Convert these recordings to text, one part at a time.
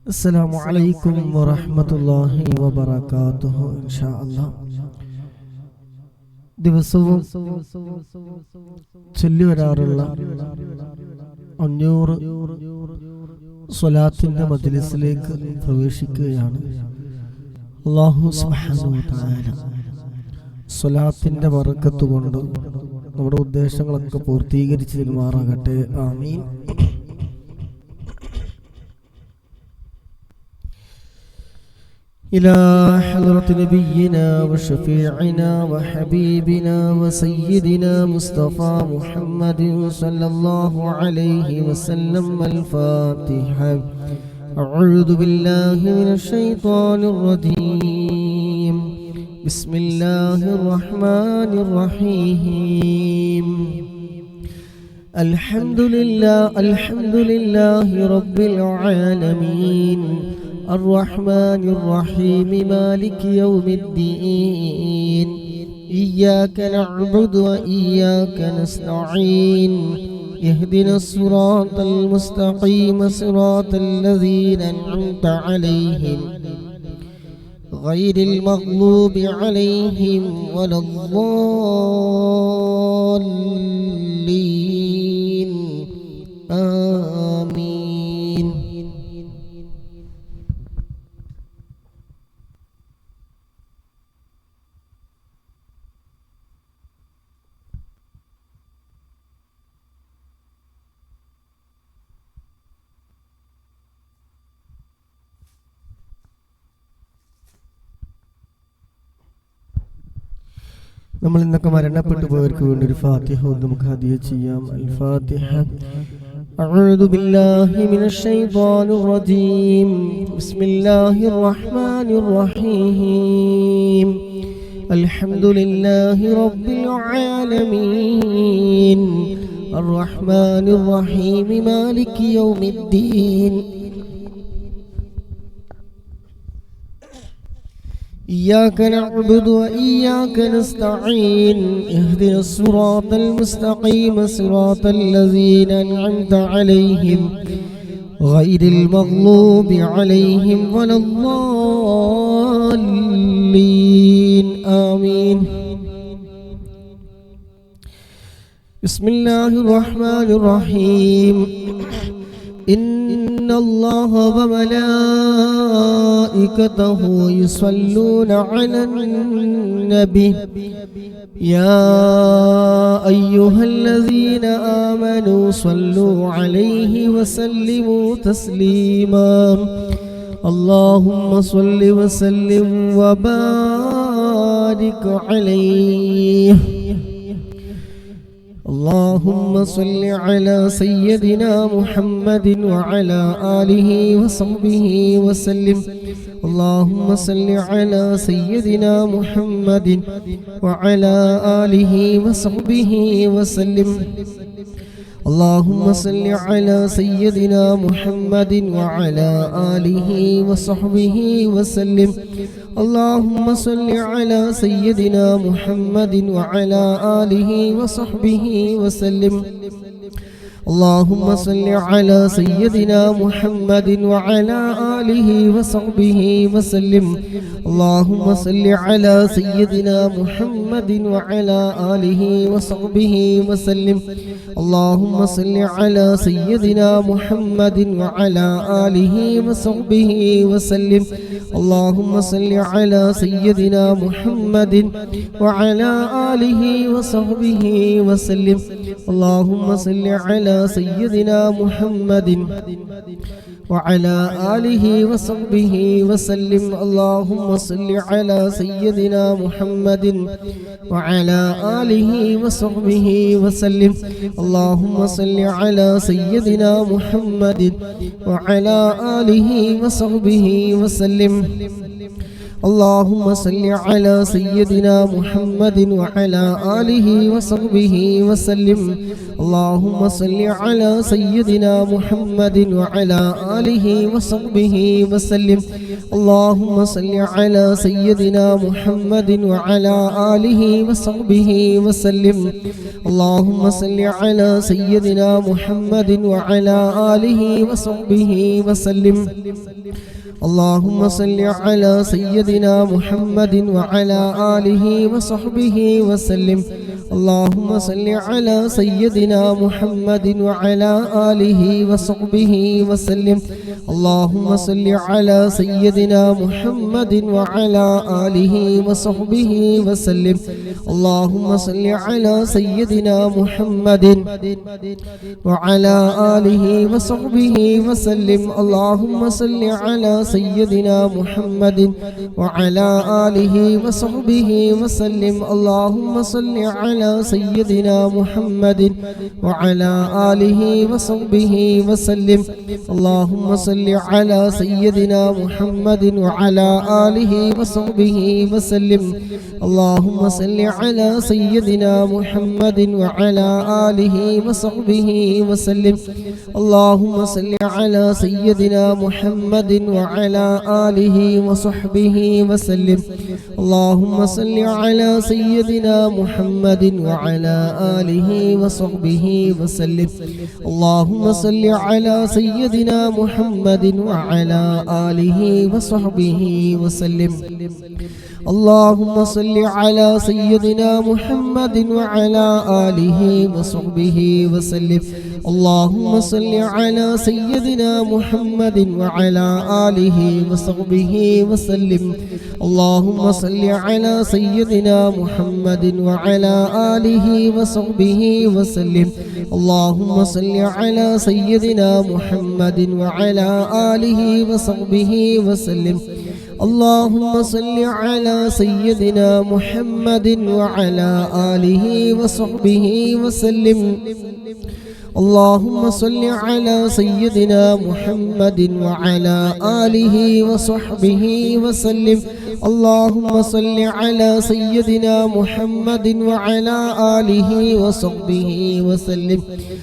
السلام عليكم ورحمة الله وبركاته إن شاء الله. ദിവസവും ചൊല്ലി വരാറുള്ള 500 സ്വലാത്തിന്റെ മജ്ലിസിലേക്ക് പ്രവേശിക്കുകയാണ്. അല്ലാഹു സുബ്ഹാനഹു വ തആല സ്വലാത്തിന്റെ ബറക്കത്ത് കൊണ്ട് നമ്മുടെ ഉദ്ദേശങ്ങളൊക്കെ പൂർത്തീകരിച്ചു തരുമാറാകട്ടെ. ആമീൻ. إلى حضرة نبينا وشفيعنا وحبيبنا وسيدنا مصطفى محمد صلى الله عليه وسلم. الفاتحة. أعوذ بالله من الشيطان الرجيم. بسم الله الرحمن الرحيم. الحمد لله رب العالمين الرحمن الرحيم مالك يوم الدين. إياك نعبد وإياك نستعين. اهدنا الصراط المستقيم صراط الذين أنعمت عليهم غير المغضوب عليهم ولا الضالين. آمين. നമ്മൾ ഇന്നൊക്കെ മരണപ്പെട്ടു പോയവർക്ക് വേണ്ടി ഒരു ഫാത്തിഹ നമുക്ക് ഹദിയ ചെയ്യാം. അൽ ഫാത്തിഹ. أعوذ بالله من الشيطان الرجيم. بسم الله الرحمن الرحيم. الحمد لله رب العالمين الرحمن الرحيم مالك يوم الدين. إياك نعبد وإياك نستعين. اهدنا الصراط المستقيم صراط الذين أنعمت عليهم غير المغضوب عليهم ولا الضالين. آمين. بسم الله الرحمن الرحيم. إن الله وملائكته يصلون على النبي يا أيها الذين آمنوا صلوا عليه وسلموا تسليما. اللهم صل وسلم وبارك عليه. اللهم صل على سيدنا محمد وعلى آله وصحبه وسلم. اللهم صل على سيدنا محمد وعلى آله وصحبه وسلم. اللهم صل على سيدنا محمد وعلى آله وصحبه وسلم. اللهم صل على سيدنا محمد وعلى آله وصحبه وسلم. اللهم صل على سيدنا محمد وعلى آله وصحبه وسلم. اللهم صل على سيدنا محمد وعلى آله وصحبه وسلم. اللهم صل على سيدنا محمد وعلى آله وصحبه وسلم. اللهم صل على سيدنا محمد وعلى آله وصحبه وسلم. اللهم صل على سيدنا محمد وعلى آله وصحبه وسلم. اللهم صل على سيدنا محمد وعلى آله وصحبه وسلم. اللهم صل على سيدنا محمد وعلى آله وصحبه وسلم. اللهم صل على سيدنا محمد وعلى آله وصحبه وسلم. اللهم صل على سيدنا محمد وعلى آله وصحبه وسلم. اللهم صل على سيدنا محمد وعلى آله وصحبه وسلم. اللهم صل على سيدنا محمد وعلى آله وصحبه وسلم. اللهم صل على سيدنا محمد وعلى آله وصحبه وسلم. اللهم صل على سيدنا محمد وعلى آله وصحبه وسلم. اللهم صل على سيدنا محمد وعلى آله وصحبه وسلم. اللهم صل على سيدنا محمد وعلى آله وصحبه وسلم. اللهم صل على سيدنا محمد وعلى آله وصحبه وسلم. اللهم صل على سيدنا محمد وعلى آله وصحبه وسلم. اللهم صل على سيدنا محمد وعلى آله وصحبه وسلم. اللهم صل على سيدنا محمد وعلى آله وصحبه وسلم. اللهم صل على سيدنا محمد وعلى آله وصحبه وسلم. اللهم صل على سيدنا محمد وعلى آله وصحبه وسلم. اللهم صل على سيدنا محمد وعلى آله وصحبه وسلم. اللهم صل على سيدنا محمد وعلى آله وصحبه وسلم. اللهم صل على سيدنا محمد وعلى آله وصحبه وسلم. اللهم صل على سيدنا محمد وعلى آله وصحبه وسلم. اللهم صل على سيدنا محمد وعلى آله وصحبه وسلم. اللهم صل على سيدنا محمد وعلى آله وصحبه وسلم. اللهم صل على سيدنا محمد وعلى آله وصحبه وسلم. اللهم صل على سيدنا محمد وعلى آله وصحبه وسلم.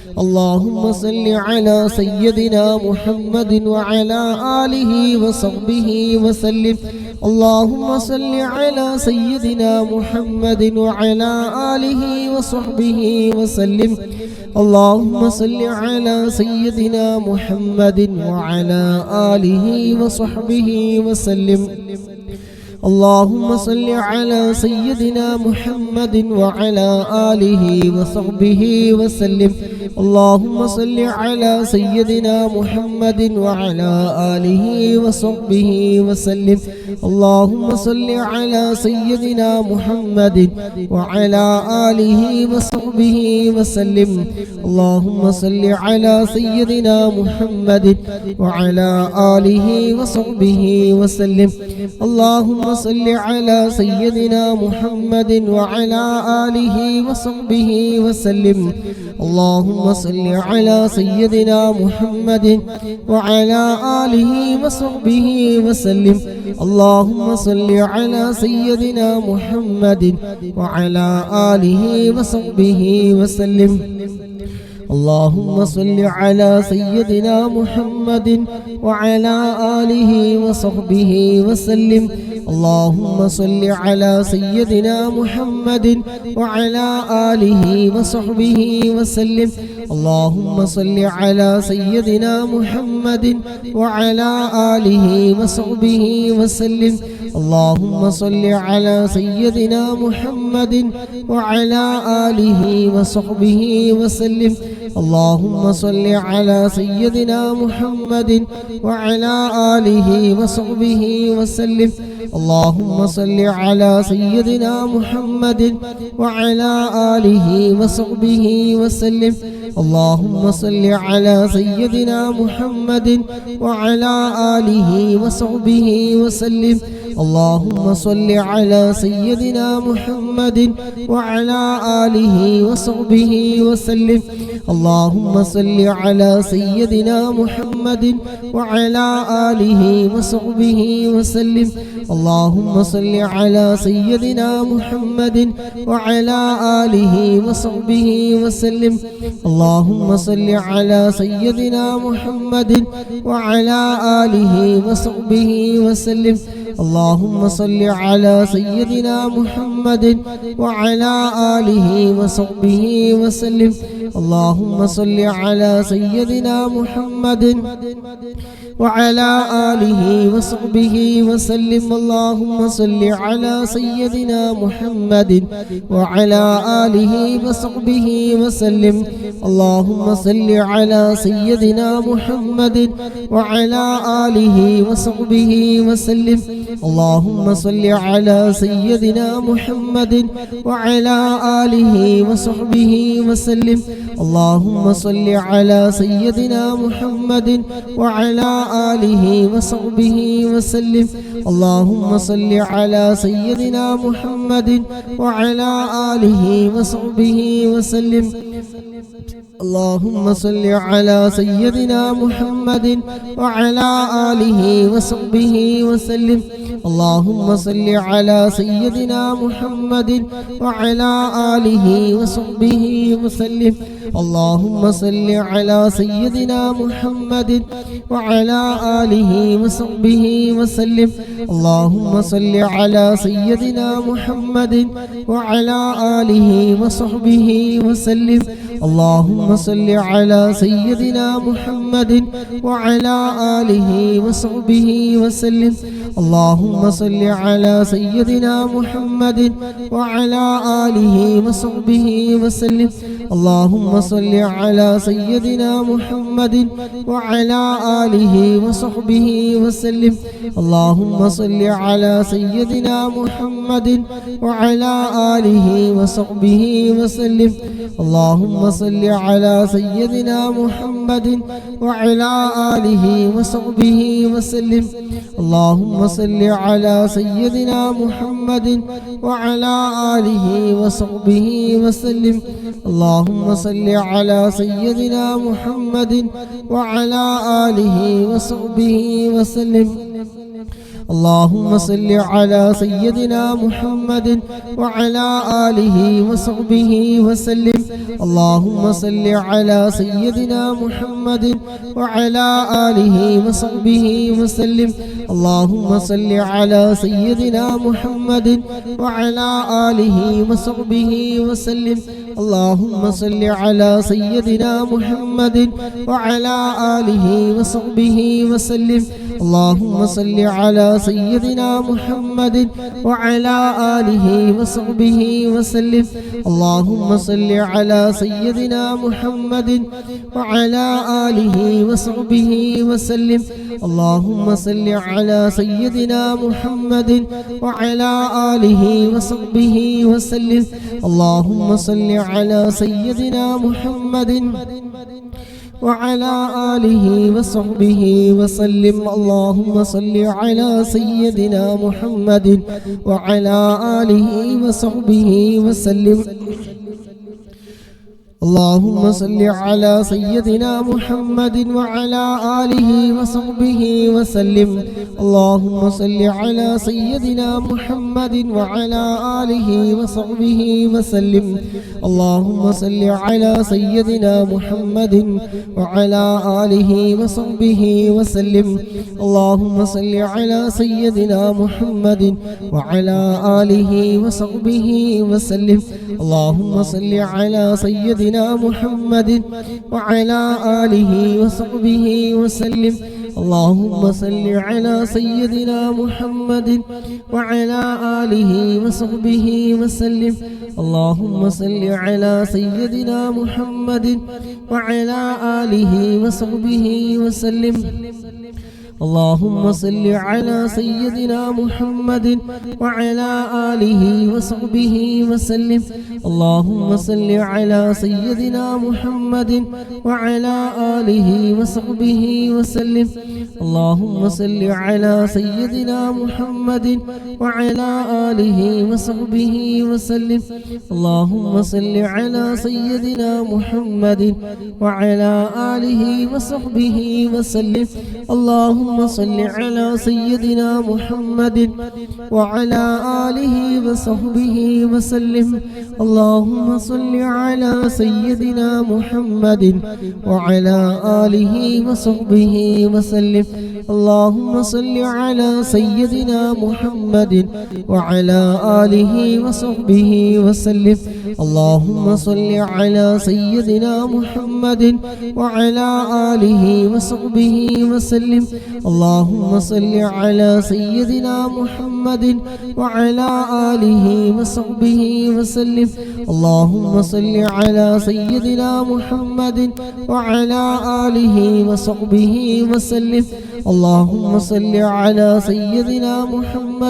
اللهم صل على سيدنا محمد وعلى آله وصحبه وسلم. اللهم صل على سيدنا محمد وعلى آله وصحبه وسلم. اللهم صل على سيدنا محمد وعلى آله وصحبه وسلم. اللهم صل على سيدنا محمد وعلى آله وصحبه وسلم. اللهم صل على سيدنا محمد وعلى آله وصحبه وسلم. اللهم صل على سيدنا محمد وعلى آله وصحبه وسلم. اللهم صل على سيدنا محمد وعلى آله وصحبه وسلم. اللهم صل على سيدنا محمد وعلى آله وصحبه وسلم. اللهم صل على سيدنا محمد وعلى آله وصحبه وسلم. اللهم صل على سيدنا محمد وعلى آله وصحبه وسلم. اللهم صل على سيدنا محمد وعلى آله وصحبه وسلم. اللهم صل على سيدنا محمد وعلى آله وصحبه وسلم. اللهم صل على سيدنا محمد وعلى آله وصحبه وسلم. اللهم صل على سيدنا محمد وعلى آله وصحبه وسلم. اللهم صل على سيدنا محمد وعلى آله وصحبه وسلم. اللهم صل على سيدنا محمد وعلى آله وصحبه وسلم. اللهم صل على سيدنا محمد وعلى آله وصحبه وسلم. اللهم صل على سيدنا محمد وعلى آله وصحبه وسلم. اللهم صل على سيدنا محمد وعلى آله وصحبه وسلم. اللهم صل على سيدنا محمد وعلى آله وصحبه وسلم. اللهم صل على سيدنا محمد وعلى آله وصحبه وسلم. اللهم صل على سيدنا محمد وعلى آله وصحبه وسلم. اللهم صل على سيدنا محمد وعلى آله وصحبه وسلم. اللهم صل على سيدنا محمد وعلى آله وصحبه وسلم. اللهم صل على سيدنا محمد وعلى آله وصحبه وسلم. اللهم صل على سيدنا محمد وعلى آله وصحبه وسلم. اللهم صل على سيدنا محمد وعلى آله وصحبه وسلم. اللهم صل على سيدنا محمد وعلى آله وصحبه وسلم. اللهم صل على سيدنا محمد وعلى آله وصحبه وسلم. اللهم صل على سيدنا محمد وعلى آله وصحبه وسلم. اللهم صل على سيدنا محمد وعلى آله وصحبه وسلم. اللهم صل على سيدنا محمد وعلى آله وصحبه وسلم. اللهم صل على سيدنا محمد وعلى آله وصحبه وسلم. اللهم صل على سيدنا محمد وعلى آله وصحبه وسلم. اللهم صل على سيدنا محمد وعلى آله وصحبه وسلم. اللهم صل على سيدنا محمد وعلى آله وصحبه وسلم. اللهم صل على سيدنا محمد وعلى آله وصحبه وسلم. اللهم صل على سيدنا محمد وعلى آله وصحبه وسلم. اللهم صل على سيدنا محمد وعلى آله وصحبه وسلم. اللهم صل على سيدنا محمد وعلى آله وصحبه وسلم. اللهم صل على سيدنا محمد وعلى آله وصحبه وسلم. اللهم صل على سيدنا محمد وعلى آله وصحبه وسلم. اللهم صل على سيدنا محمد وعلى آله وصحبه وسلم. اللهم صل على سيدنا محمد وعلى آله وصحبه وسلم. اللهم صل على سيدنا محمد وعلى آله وصحبه وسلم. اللهم صل على سيدنا محمد وعلى آله وصحبه وسلم. اللهم صل على سيدنا محمد وعلى آله وصحبه وسلم. اللهم صل على سيدنا محمد وعلى آله وصحبه وسلم. اللهم صل على سيدنا محمد وعلى آله وصحبه وسلم. اللهم صل على سيدنا محمد وعلى آله وصحبه وسلم. اللهم صل على سيدنا محمد وعلى آله وصحبه وسلم. اللهم صل على سيدنا محمد وعلى آله وصحبه وسلم. اللهم صل على سيدنا محمد وعلى آله وصحبه وسلم. اللهم صل على سيدنا محمد وعلى آله وصحبه وسلم. اللهم صل على سيدنا محمد وعلى آله وصحبه وسلم. اللهم صل على سيدنا محمد وعلى آله وصحبه وسلم. اللهم صل على سيدنا محمد وعلى آله وصحبه وسلم. اللهم صل على سيدنا محمد وعلى آله وصحبه وسلم. اللهم صل على سيدنا محمد وعلى آله وصحبه وسلم. اللهم اللهم صل على سيدنا محمد وعلى آله وصحبه وسلم اللهم صل على سيدنا محمد وعلى آله وصحبه وسلم اللهم صل على سيدنا محمد وعلى آله وصحبه وسلم اللهم صل على سيدنا محمد وعلى آله وصحبه وسلم اللهم صل على سيدنا محمد وعلى آله وصحبه وسلم اللهم صل على سيدنا محمد وعلى آله وصحبه وسلم اللهم صل على سيدنا محمد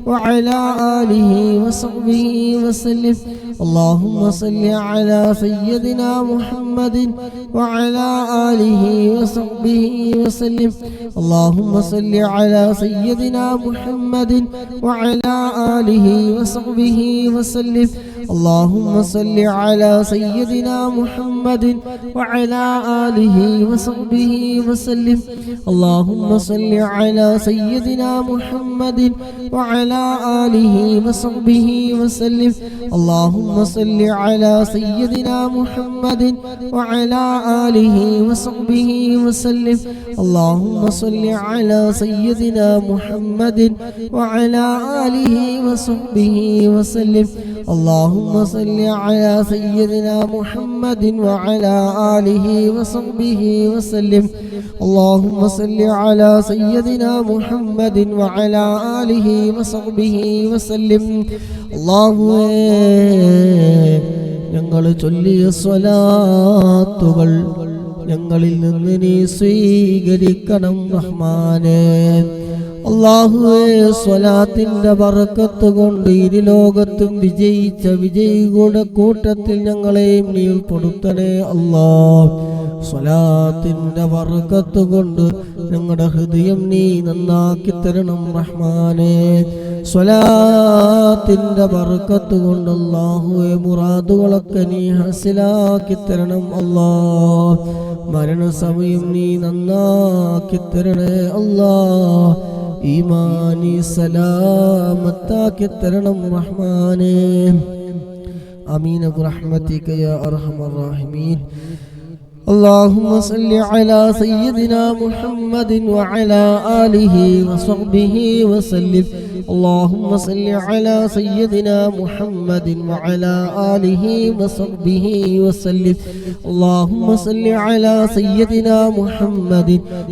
وعلى آله وصحبه وسلم اللهم صل على سيدنا محمد وعلى آله وصحبه وسلم اللهم صل على سيدنا محمد وعلى آله وصحبه وسلم اللهم صل على سيدنا محمد وعلى آله وصحبه وسلم اللهم صل على سيدنا محمد وعلى آله وصحبه وسلم اللهم صل على سيدنا محمد وعلى آله وصحبه وسلم اللهم صل على سيدنا محمد وعلى آله وصحبه وسلم اللهم صل على سيدنا محمد وعلى آله وصحبه وسلم اللهم صل على سيدنا محمد وعلى آله وصحبه وسلم ഞങ്ങൾ ചൊല്ലിയ സ്വലാത്തുകൾ ഞങ്ങളിൽ നിന്ന് നീ സ്വീകരിക്കണം റഹ്മാനേ അല്ലാഹുവേ സ്വലാത്തിന്റെ ബർക്കത്ത് കൊണ്ട് ഇരുലോകത്തും വിജയിച്ച വിജയികളുടെ കൂട്ടത്തിൽ ഞങ്ങളെയും നീ ഉൾപ്പെടുത്തണേ അല്ലാഹ് സ്വലാത്തിന്റെ ബർക്കത്ത് കൊണ്ട് ഞങ്ങളുടെ ഹൃദയം നീ നന്നാക്കി തരണം റഹ്മാനേ സ്വലാത്തിന്റെ ബർക്കത്ത് കൊണ്ട് അല്ലാഹുവേ മുറാദുകളൊക്കെ നീ ഹസിലാക്കി തരണം അല്ലാഹ് മരണസമയം നീ നന്നാക്കി തരണേ അല്ലാഹ് ഈമാനി സലാമത്താക്കി തരണം റഹ്മാനേ ആമീൻ ബിറഹ്മതിക യാ അർഹമർ റഹീമീൻ اللهم صل على سيدنا محمد وعلى آله وصحبه وسلم اللهم صل على سيدنا محمد وعلى آله وصحبه وسلم اللهم صل على سيدنا محمد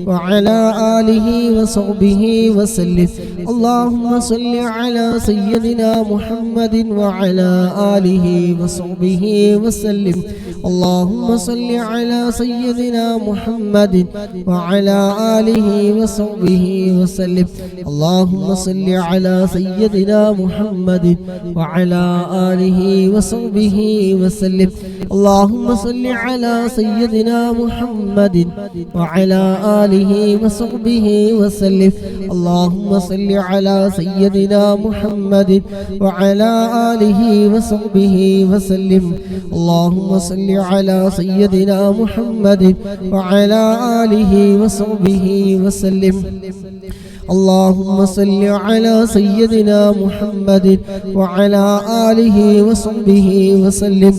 وعلى آله وصحبه وسلم اللهم صل على سيدنا محمد وعلى آله وصحبه وسلم اللهم صل على سيدنا محمد وعلى آله وصحبه وسلم اللهم صل على سيدنا محمد وعلى آله وصحبه وسلم اللهم صل على سيدنا محمد وعلى آله وصحبه وسلم اللهم صل على سيدنا محمد وعلى آله وصحبه وسلم اللهم صل على سيدنا محمد وعلى آله وصحبه وسلم اللهم صل على سيدنا محمد وعلى آله وصحبه وسلم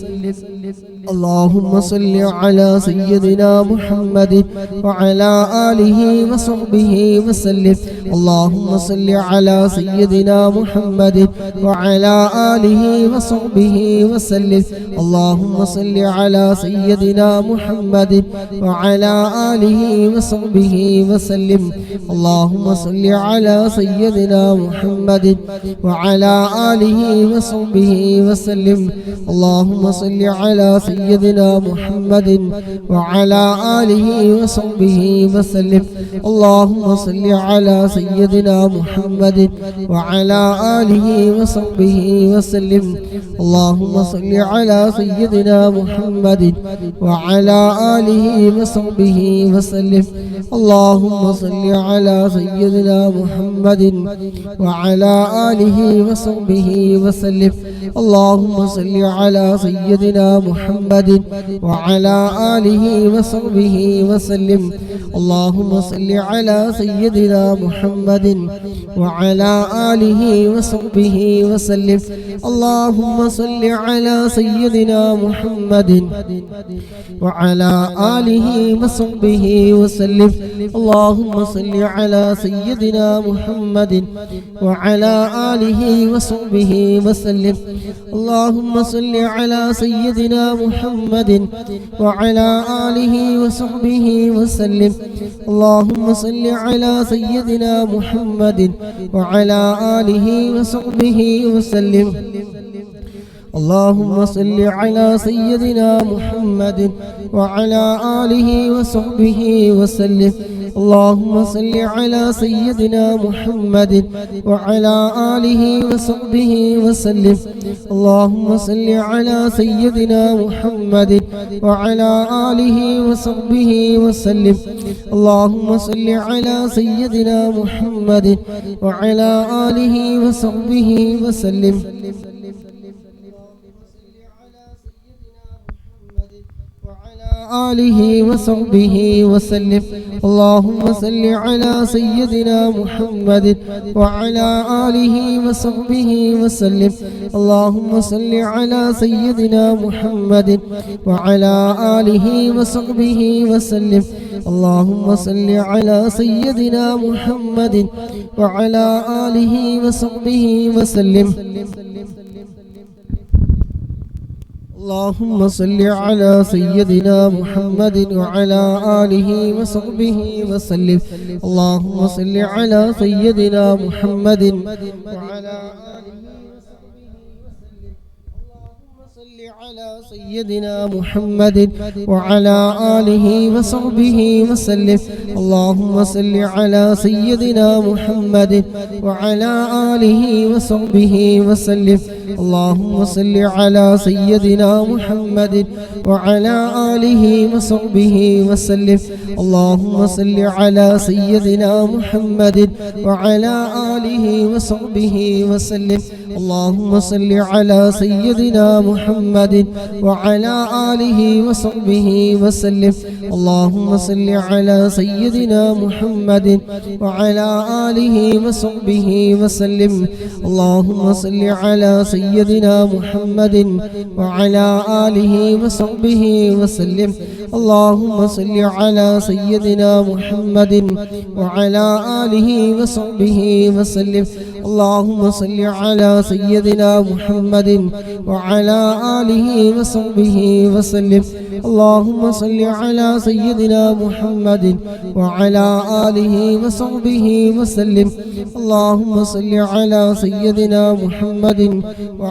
اللهم صل على سيدنا محمد وعلى آله وصحبه وسلم اللهم صل على سيدنا محمد وعلى آله وصحبه وسلم اللهم صل على سيدنا محمد وعلى آله وصحبه وسلم اللهم صل على سيدنا محمد وعلى آله وصحبه وسلم اللهم صل على سيدنا محمد وعلى آله وصحبه وسلم اللهم صل على سيدنا محمد وعلى آله وصحبه وسلم اللهم صل على سيدنا محمد وعلى آله وصحبه وسلم اللهم صل على سيدنا محمد وعلى آله وصحبه وسلم اللهم صل على سيدنا محمد محمد وعلى آله وصحبه وسلم اللهم صل على سيدنا محمد وعلى آله وصحبه وسلم اللهم صل على سيدنا محمد وعلى آله وصحبه وسلم اللهم صل على سيدنا محمد وعلى آله وصحبه وسلم اللهم صل على سيدنا محمد وعلى آله وصحبه وسلم اللهم صل على سيدنا محمد وعلى آله وصحبه وسلم اللهم صل على سيدنا محمد وعلى آله وصحبه وسلم اللهم صل على سيدنا محمد وعلى آله وصحبه وسلم اللهم صل على سيدنا محمد وعلى آله وصحبه وسلم اللهم صل على سيدنا محمد وعلى آله وصحبه وسلم آله وصحبه وسلم اللهم صل على سيدنا محمد وعلى آله وصحبه وسلم اللهم صل على سيدنا محمد وعلى آله وصحبه وسلم اللهم صل على سيدنا محمد وعلى آله وصحبه وسلم اللهم صل على سيدنا محمد وعلى آله وصحبه وسلم اللهم صل على سيدنا محمد وعلى على سيدنا محمد وعلى آله وصحبه وسلم اللهم صل على سيدنا محمد وعلى آله وصحبه وسلم اللهم صل على سيدنا محمد وعلى آله وصحبه وسلم اللهم صل على سيدنا محمد وعلى آله وصحبه وسلم اللهم صل على سيدنا محمد وعلى آله وصحبه وسلم اللهم صل على سيدنا محمد وعلى آله وصحبه وسلم اللهم صل على سيدنا محمد وعلى آله وصحبه وسلم اللهم صل على سيدنا محمد وعلى آله وصحبه وسلم اللهم صل على سيدنا محمد وعلى آله وصحبه وسلم اللهم صل على سيدنا محمد وعلى آله وصحبه وسلم اللهم صل على سيدنا محمد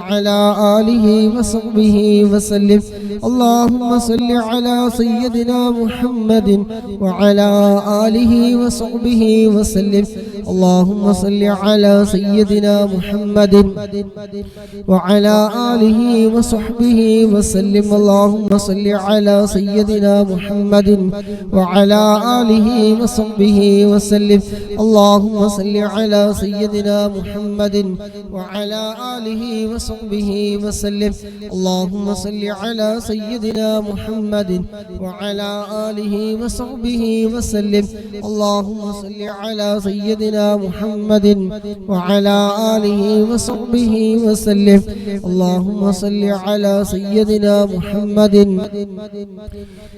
وعلى آله وصحبه وسلم اللهم صل على سيدنا محمد وعلى آله وصحبه وسلم اللهم صل على سيدنا محمد وعلى آله وصحبه وسلم اللهم صل على سيدنا محمد وعلى آله وصحبه وسلم اللهم صل على سيدنا محمد وعلى آله وصحبه وسلم اللهم صل على سيدنا محمد وعلى آله وصحبه وسلم اللهم صل على سيدنا محمد وعلى آله وصحبه وسلم اللهم صل على سيدنا محمد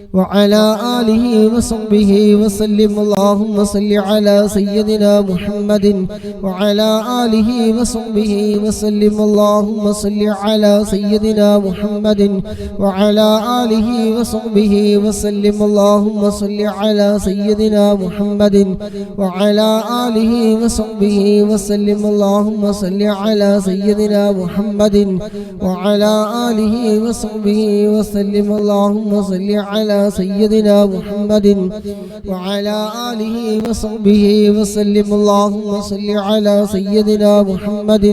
وعلى آله وصحبه وسلم اللهم صل على سيدنا محمد وعلى آله وصحبه وسلم اللهم صل على سيدنا محمد وعلى آله وصحبه وسلم اللهم صل على سيدنا محمد وعلى آله وصحبه وسلم اللهم صل على سيدنا محمد وعلى آله وصحبه وسلم اللهم صل على سيدنا محمد وعلى آله وصحبه وسلم اللهم صل على سيدنا محمد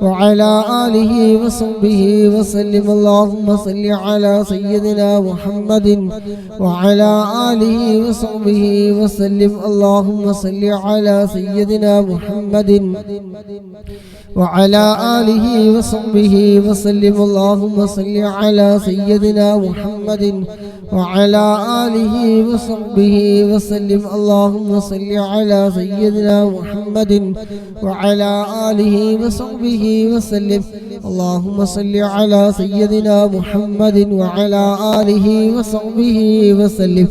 وعلى آله وصحبه وسلم اللهم صل على سيدنا محمد وعلى آله وصحبه وسلم اللهم صل على سيدنا محمد وعلى آله وصحبه وسلم. اللهم صل على سيدنا محمد وعلى آله وصحبه وسلم. اللهم صل على سيدنا محمد وعلى آله وصحبه وسلم. اللهم صل على سيدنا محمد وعلى آله وصحبه وسلم.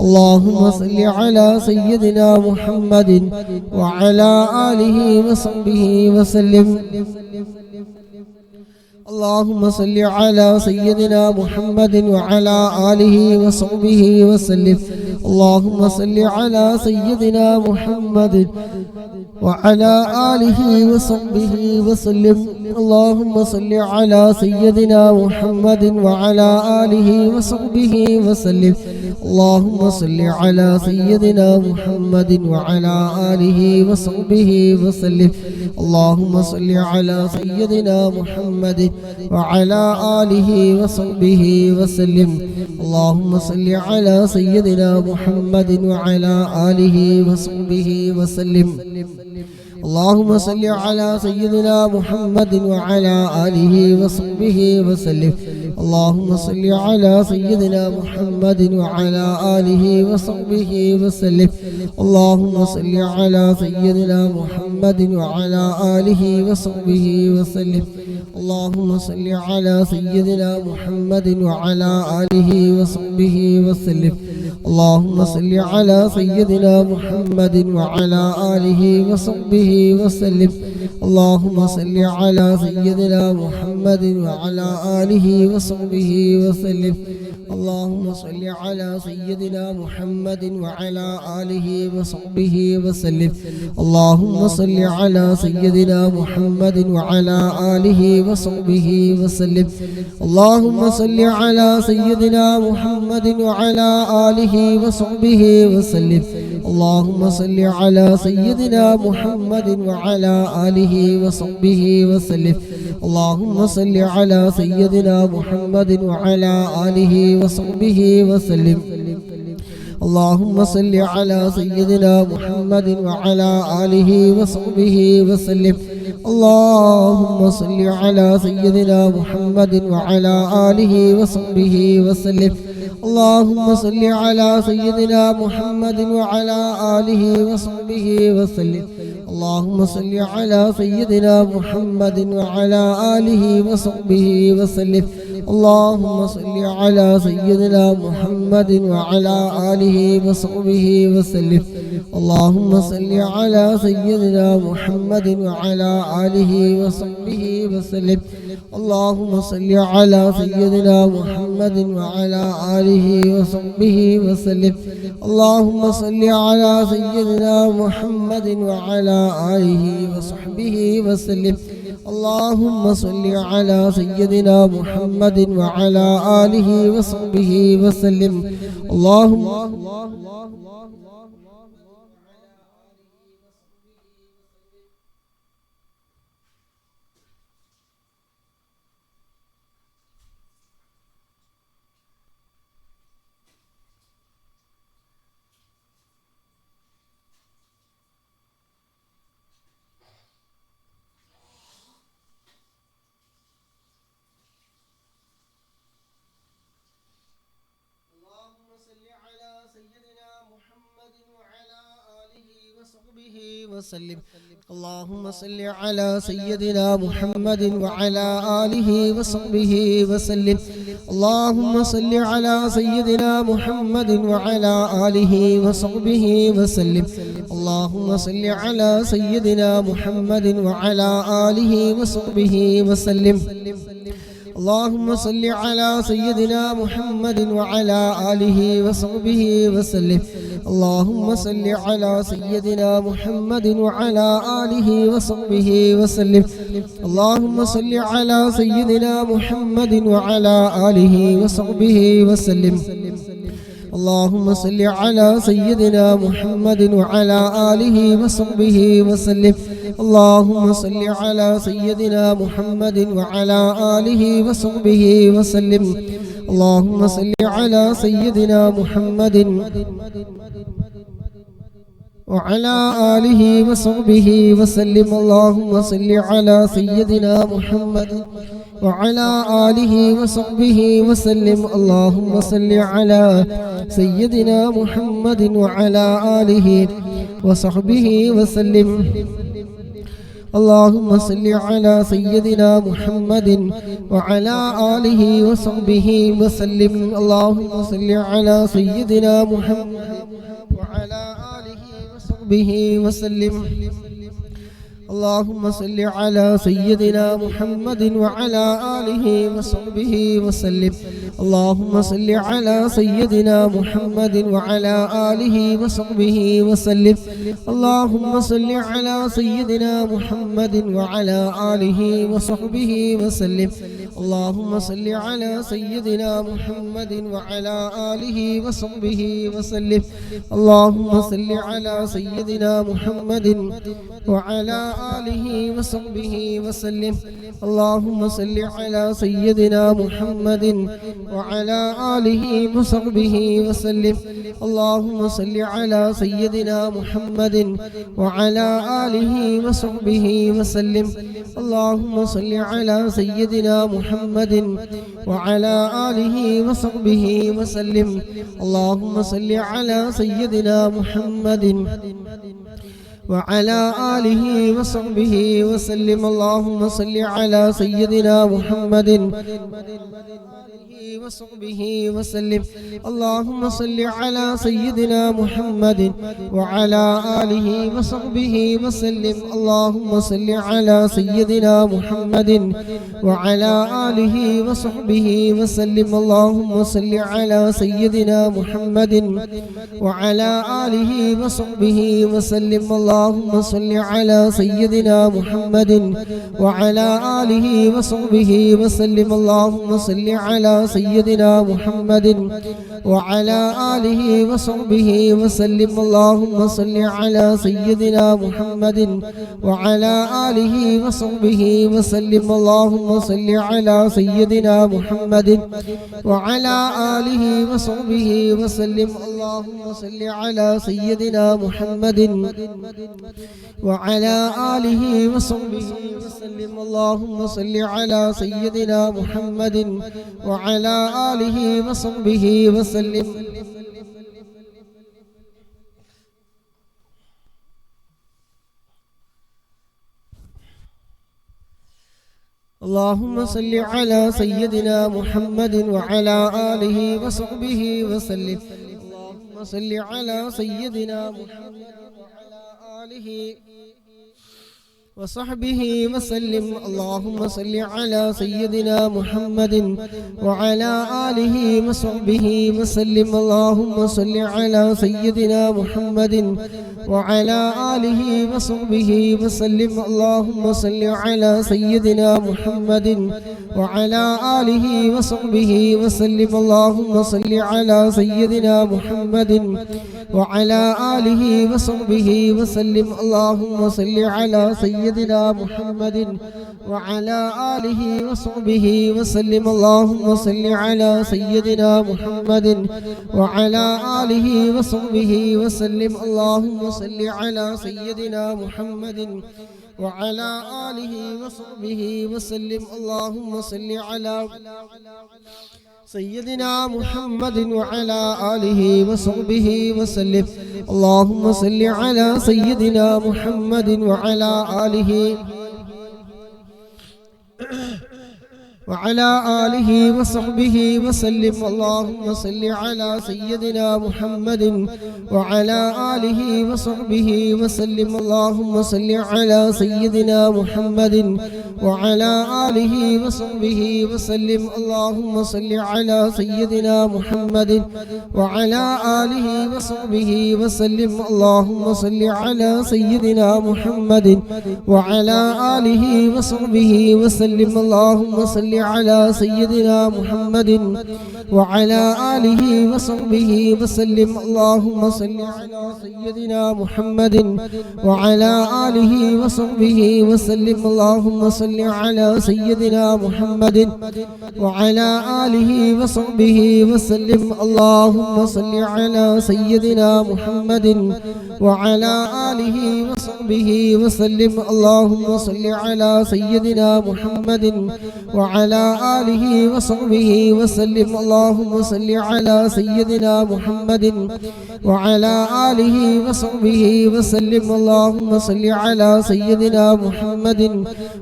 اللهم صل على سيدنا محمد وعلى آله وصحبه وسلم. اللهم صل على سيدنا محمد وعلى آله وصحبه وسلم. اللهم صل على سيدنا محمد وعلى آله وصحبه وسلم. اللهم صل على سيدنا محمد وعلى آله وصحبه وسلم. اللهم صل على سيدنا محمد وعلى آله وصحبه وسلم. اللهم صل على سيدنا محمد وعلى آله وصحبه وسلم. اللهم صل على سيدنا محمد وعلى آله وصحبه وسلم. اللهم صل على سيدنا محمد وعلى آله وصحبه وسلم. اللهم صل على سيدنا محمد وعلى آله وصحبه وسلم. اللهم صل على سيدنا محمد وعلى آله وصحبه وسلم. اللهم صل على سيدنا محمد وعلى آله وصحبه وسلم. اللهم صل على سيدنا محمد وعلى آله وصحبه وسلم. اللهم صل على سيدنا محمد وعلى آله وصحبه وسلم. اللهم صل على سيدنا محمد وعلى آله وصحبه وسلم. اللهم صل على سيدنا محمد وعلى آله وصحبه وسلم. اللهم صل على سيدنا محمد وعلى آله وصحبه وسلم. اللهم صل على سيدنا محمد وعلى آله وصحبه وسلم. اللهم صل على سيدنا محمد وعلى آله وصحبه وسلم. اللهم صل على سيدنا محمد وعلى آله وصحبه وسلم. اللهم صل على سيدنا محمد وعلى آله وصحبه وسلم. اللهم صل على سيدنا محمد وعلى آله وصحبه وسلم. اللهم صل على سيدنا محمد وعلى آله وصحبه وسلم. اللهم صل على سيدنا محمد وعلى آله وصحبه وسلم. اللهم صل على سيدنا محمد وعلى آله وصحبه وسلم. اللهم صل على سيدنا محمد وعلى آله وصحبه وسلم. اللهم صل على سيدنا محمد وعلى آله وصحبه وسلم. اللهم صل على سيدنا محمد وعلى آله وصحبه وسلم. اللهم وسلم. اللهم صل على سيدنا محمد وعلى آله وصحبه وسلم. اللهم صل على سيدنا محمد وعلى آله وصحبه وسلم. اللهم صل على سيدنا محمد وعلى آله وصحبه وسلم. اللهم صل على سيدنا محمد وعلى آله وصحبه وسلم. اللهم صل على سيدنا محمد وعلى آله وصحبه وسلم. اللهم صل على سيدنا محمد وعلى آله وصحبه وسلم. اللهم صل على سيدنا محمد وعلى آله وصحبه وسلم. اللهم صل على سيدنا محمد وعلى آله وصحبه وسلم. اللهم صل على سيدنا محمد وعلى آله وصحبه وسلم. اللهم صل على سيدنا محمد وعلى آله وصحبه وسلم. اللهم صل على سيدنا محمد وعلى آله وصحبه وسلم. اللهم صل على سيدنا محمد وعلى آله وصحبه وسلم. اللهم صل على سيدنا محمد وعلى آله وصحبه وسلم. اللهم صل على سيدنا محمد وعلى آله وصحبه وسلم. اللهم صل على سيدنا محمد وعلى آله وصحبه وسلم. اللهم صل على سيدنا محمد وعلى آله وصحبه وسلم. اللهم صل على سيدنا محمد وعلى آله وصحبه وسلم. اللهم صل على سيدنا محمد وعلى آله وصحبه وسلم. اللهم صل على سيدنا محمد وعلى آله وصحبه وسلم. اللهم صل على سيدنا محمد وعلى آله وصحبه وسلم. اللهم صل على سيدنا محمد وعلى آله وصحبه وسلم. اللهم صل على سيدنا محمد وعلى آله وصحبه وسلم. اللهم صل على سيدنا محمد وصحبه وسلم. اللهم صل على سيدنا محمد وعلى آله وصحبه وسلم. اللهم صل على سيدنا محمد وعلى آله وصحبه وسلم. اللهم صل على سيدنا محمد وعلى آله وصحبه وسلم. اللهم صل على سيدنا محمد وعلى آله وصحبه وسلم. اللهم صل على سيدنا محمد وعلى آله وصحبه وسلم. اللهم صل على سيدنا محمد وعلى آله وصحبه وسلم. اللهم صل على سيدنا محمد وعلى آله وصحبه وسلم. اللهم صل على سيدنا محمد وعلى آله وصحبه وسلم. اللهم صل على سيدنا محمد وعلى آله وصحبه وسلم. اللهم صل على سيدنا محمد وعلى آله وصحبه وسلم. اللهم صل على سيدنا محمد وعلى آله وصحبه وسلم. اللهم صل على سيدنا محمد وعلى آله وصحبه وسلم. اللهم صل على سيدنا محمد وعلى آله وصحبه وسلم. اللهم صل على سيدنا محمد وعلى آله وصحبه وسلم. اللهم صل على سيدنا محمد وعلى آله وصحبه وسلم. اللهم صل على سيدنا محمد وعلى آله وصحبه وسلم. اللهم صل على سيدنا محمد وعلى آله وصحبه وسلم. اللهم صل على سيدنا محمد وعلى آله وصحبه وسلم. اللهم صل على سيدنا محمد وعلى آله وصحبه وسلم. اللهم صل على سيدنا محمد وعلى آله وعلى آله وصحبه وسلم. اللهم صل على سيدنا محمد وعلى آله وصحبه وسلم. اللهم صل على سيدنا محمد وعلى آله وصحبه وسلم. اللهم صل على سيدنا محمد وعلى آله وصحبه وسلم. اللهم صل على سيدنا محمد وعلى آله وصحبه وسلم. اللهم صل صل على سيدنا محمد وعلى آله وصحبه وسلم اللهم صل على سيدنا محمد وعلى آله وصحبه وسلم اللهم صل على سيدنا محمد وعلى آله وصحبه وسلم اللهم صل على سيدنا محمد وعلى آله وصحبه وسلم اللهم صل على سيدنا محمد وعلى آله وصحبه وسلم اللهم صل على سيدنا محمد وعلى آله وصحبه وسلم اللهم صل على سيدنا محمد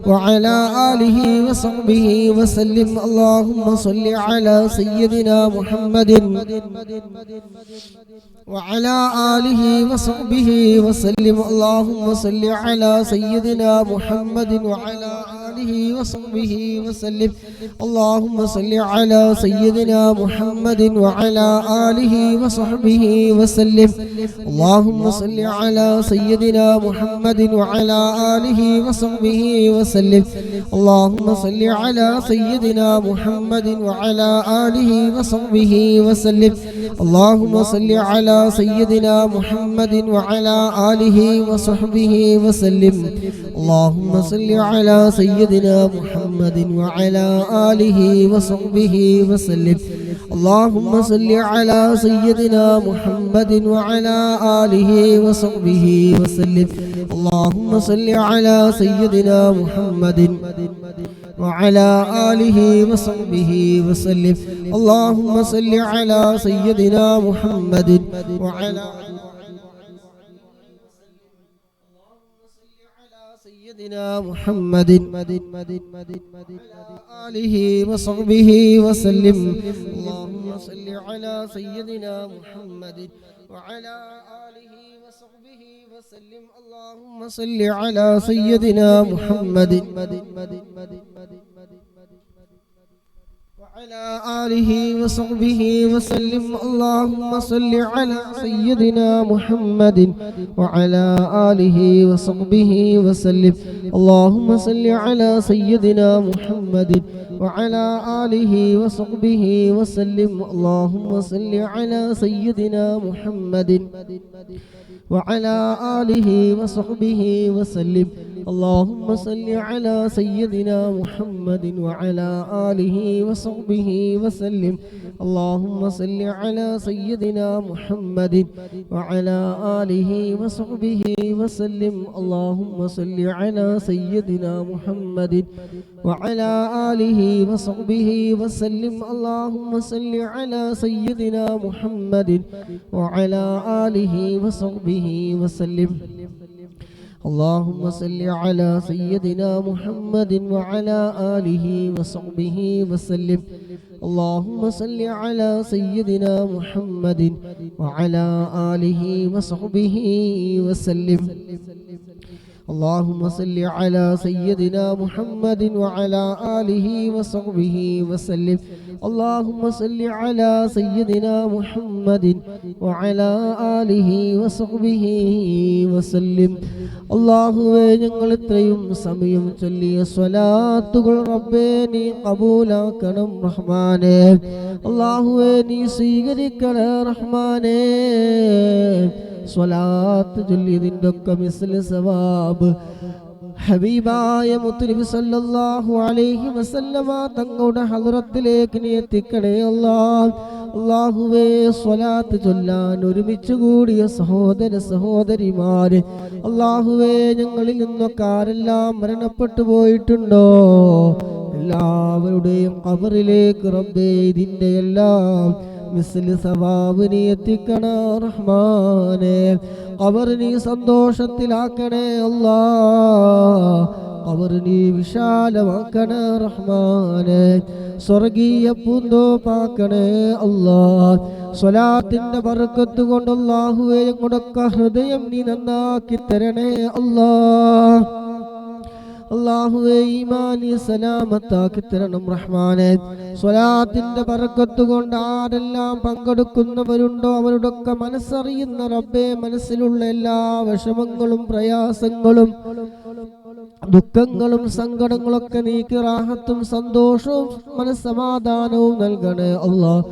وعلى آله وصحبه وسلم اللهم صل على سيدنا محمد وعلى آله وصحبه وسلم اللهم صل على سيدنا محمد وعلى آله وصحبه وسلم اللهم صل على سيدنا محمد وعلى آله وصحبه وسلم اللهم صل على سيدنا محمد وعلى آله وصحبه وسلم اللهم صل على سيدنا محمد وعلى آله وصحبه وسلم اللهم صل على سيدنا محمد وعلى آله وصحبه وسلم اللهم صل على سيدنا محمد وعلى آله وصحبه وسلم اللهم صل على سيدنا محمد وعلى آله وصحبه وسلم اللهم صل على سيدنا محمد وعلى آله وصحبه وسلم اللهم صل على سيدنا محمد وعلى سيدنا محمد آله وصحبه وسلم اللهم صل على سيدنا محمد وعلى آله وصحبه وسلم اللهم صل على سيدنا محمد وعلى آله وصحبه وسلم اللهم صل على سيدنا محمد وعلى آله وصحبه وسلم اللهم صل على سيدنا محمد وعلى آله وصحبه وسلم اللهم صل على سيدنا محمد وعلى آله وصحبه وسلم اللهم صل على سيدنا محمد وعلى آله وصحبه وسلم اللهم صل على سيدنا محمد وعلى آله وصحبه وسلم اللهم صل على سيدنا محمد وعلى آله وصحبه وسلم اللهم صل على سيدنا محمد وعلى آله وصحبه وسلم اللهم صل على سيدنا محمد وعلى آله وصحبه وسلم اللهم صل على سيدنا محمد وعلى آله وصحبه وسلم اللهم صل على سيدنا محمد وعلى آله وصحبه وسلم اللهم صل على سيدنا محمد وعلى آله وصحبه وسلم അല്ലാഹുവേ ഞങ്ങൾ ഇത്രയും സമയം ചൊല്ലിയ സ്വലാത്തുകൾ റബ്ബേ നീ ഖബൂലാക്കണം റഹ്മാനേ അല്ലാഹുവേ നീ സ്വീകരിക്കണേ റഹ്മാനേ സ്വലാത്ത് ചൊല്ലിയതിൻ്റെ ഒക്കെ മിസ്ല സവാബ് ഹബീബായ മുത്തുനബി സല്ലല്ലാഹു അലൈഹി വസല്ലമ തങ്ങളുടെ ഹദ്റത്തിലേക്ക് നീ എത്തിക്കണേ അല്ലാഹ് അല്ലാഹുവേ സ്വലാത്ത് ചൊല്ലാൻ ഒരുമിച്ച് കൂടിയ സഹോദര സഹോദരിമാര് അല്ലാഹുവേ ഞങ്ങളിൽ നിന്നൊക്കെ ആരെല്ലാം മരണപ്പെട്ടു പോയിട്ടുണ്ടോ എല്ലാവരുടെയും ഖബറിലേക്ക് റബ്ബേ ഇതിൻ്റെ എല്ലാം മിസ്ലി സവാബ് നീ എത്തിക്കണേ റഹ്മാനേ ഖബർ നീ സന്തോഷത്തിലാക്കണേ അല്ലാഹ് ഖബർ നീ വിശാലമാക്കണേ റഹ്മാനേ സ്വർഗീയ പൂന്തോപ്പാക്കണേ അല്ലാഹ് സ്വലാത്തിന്റെ ബർക്കത്ത് കൊണ്ട് അല്ലാഹുവേ ഞങ്ങളുടെ ഹൃദയം നീ നന്നാക്കി തരണേ അല്ലാഹ് അല്ലാഹുവേ ഈമാനി സലാമത്താക്കി തരണം റഹ്മാനേ സ്വലാത്തിന്റെ ബർക്കത്ത് കൊണ്ട് ആരെല്ലാം പങ്കെടുക്കുന്നവരുണ്ടോ അവരുടെയൊക്കെ മനസ്സറിയുന്ന റബ്ബേ മനസ്സിലുള്ള എല്ലാ വിഷമങ്ങളും പ്രയാസങ്ങളും ദുഃഖങ്ങളും സങ്കടങ്ങളൊക്കെ നീക്കി റാഹത്തും സന്തോഷവും മനസ്സമാധാനവും നൽകണേ അല്ലാഹ്.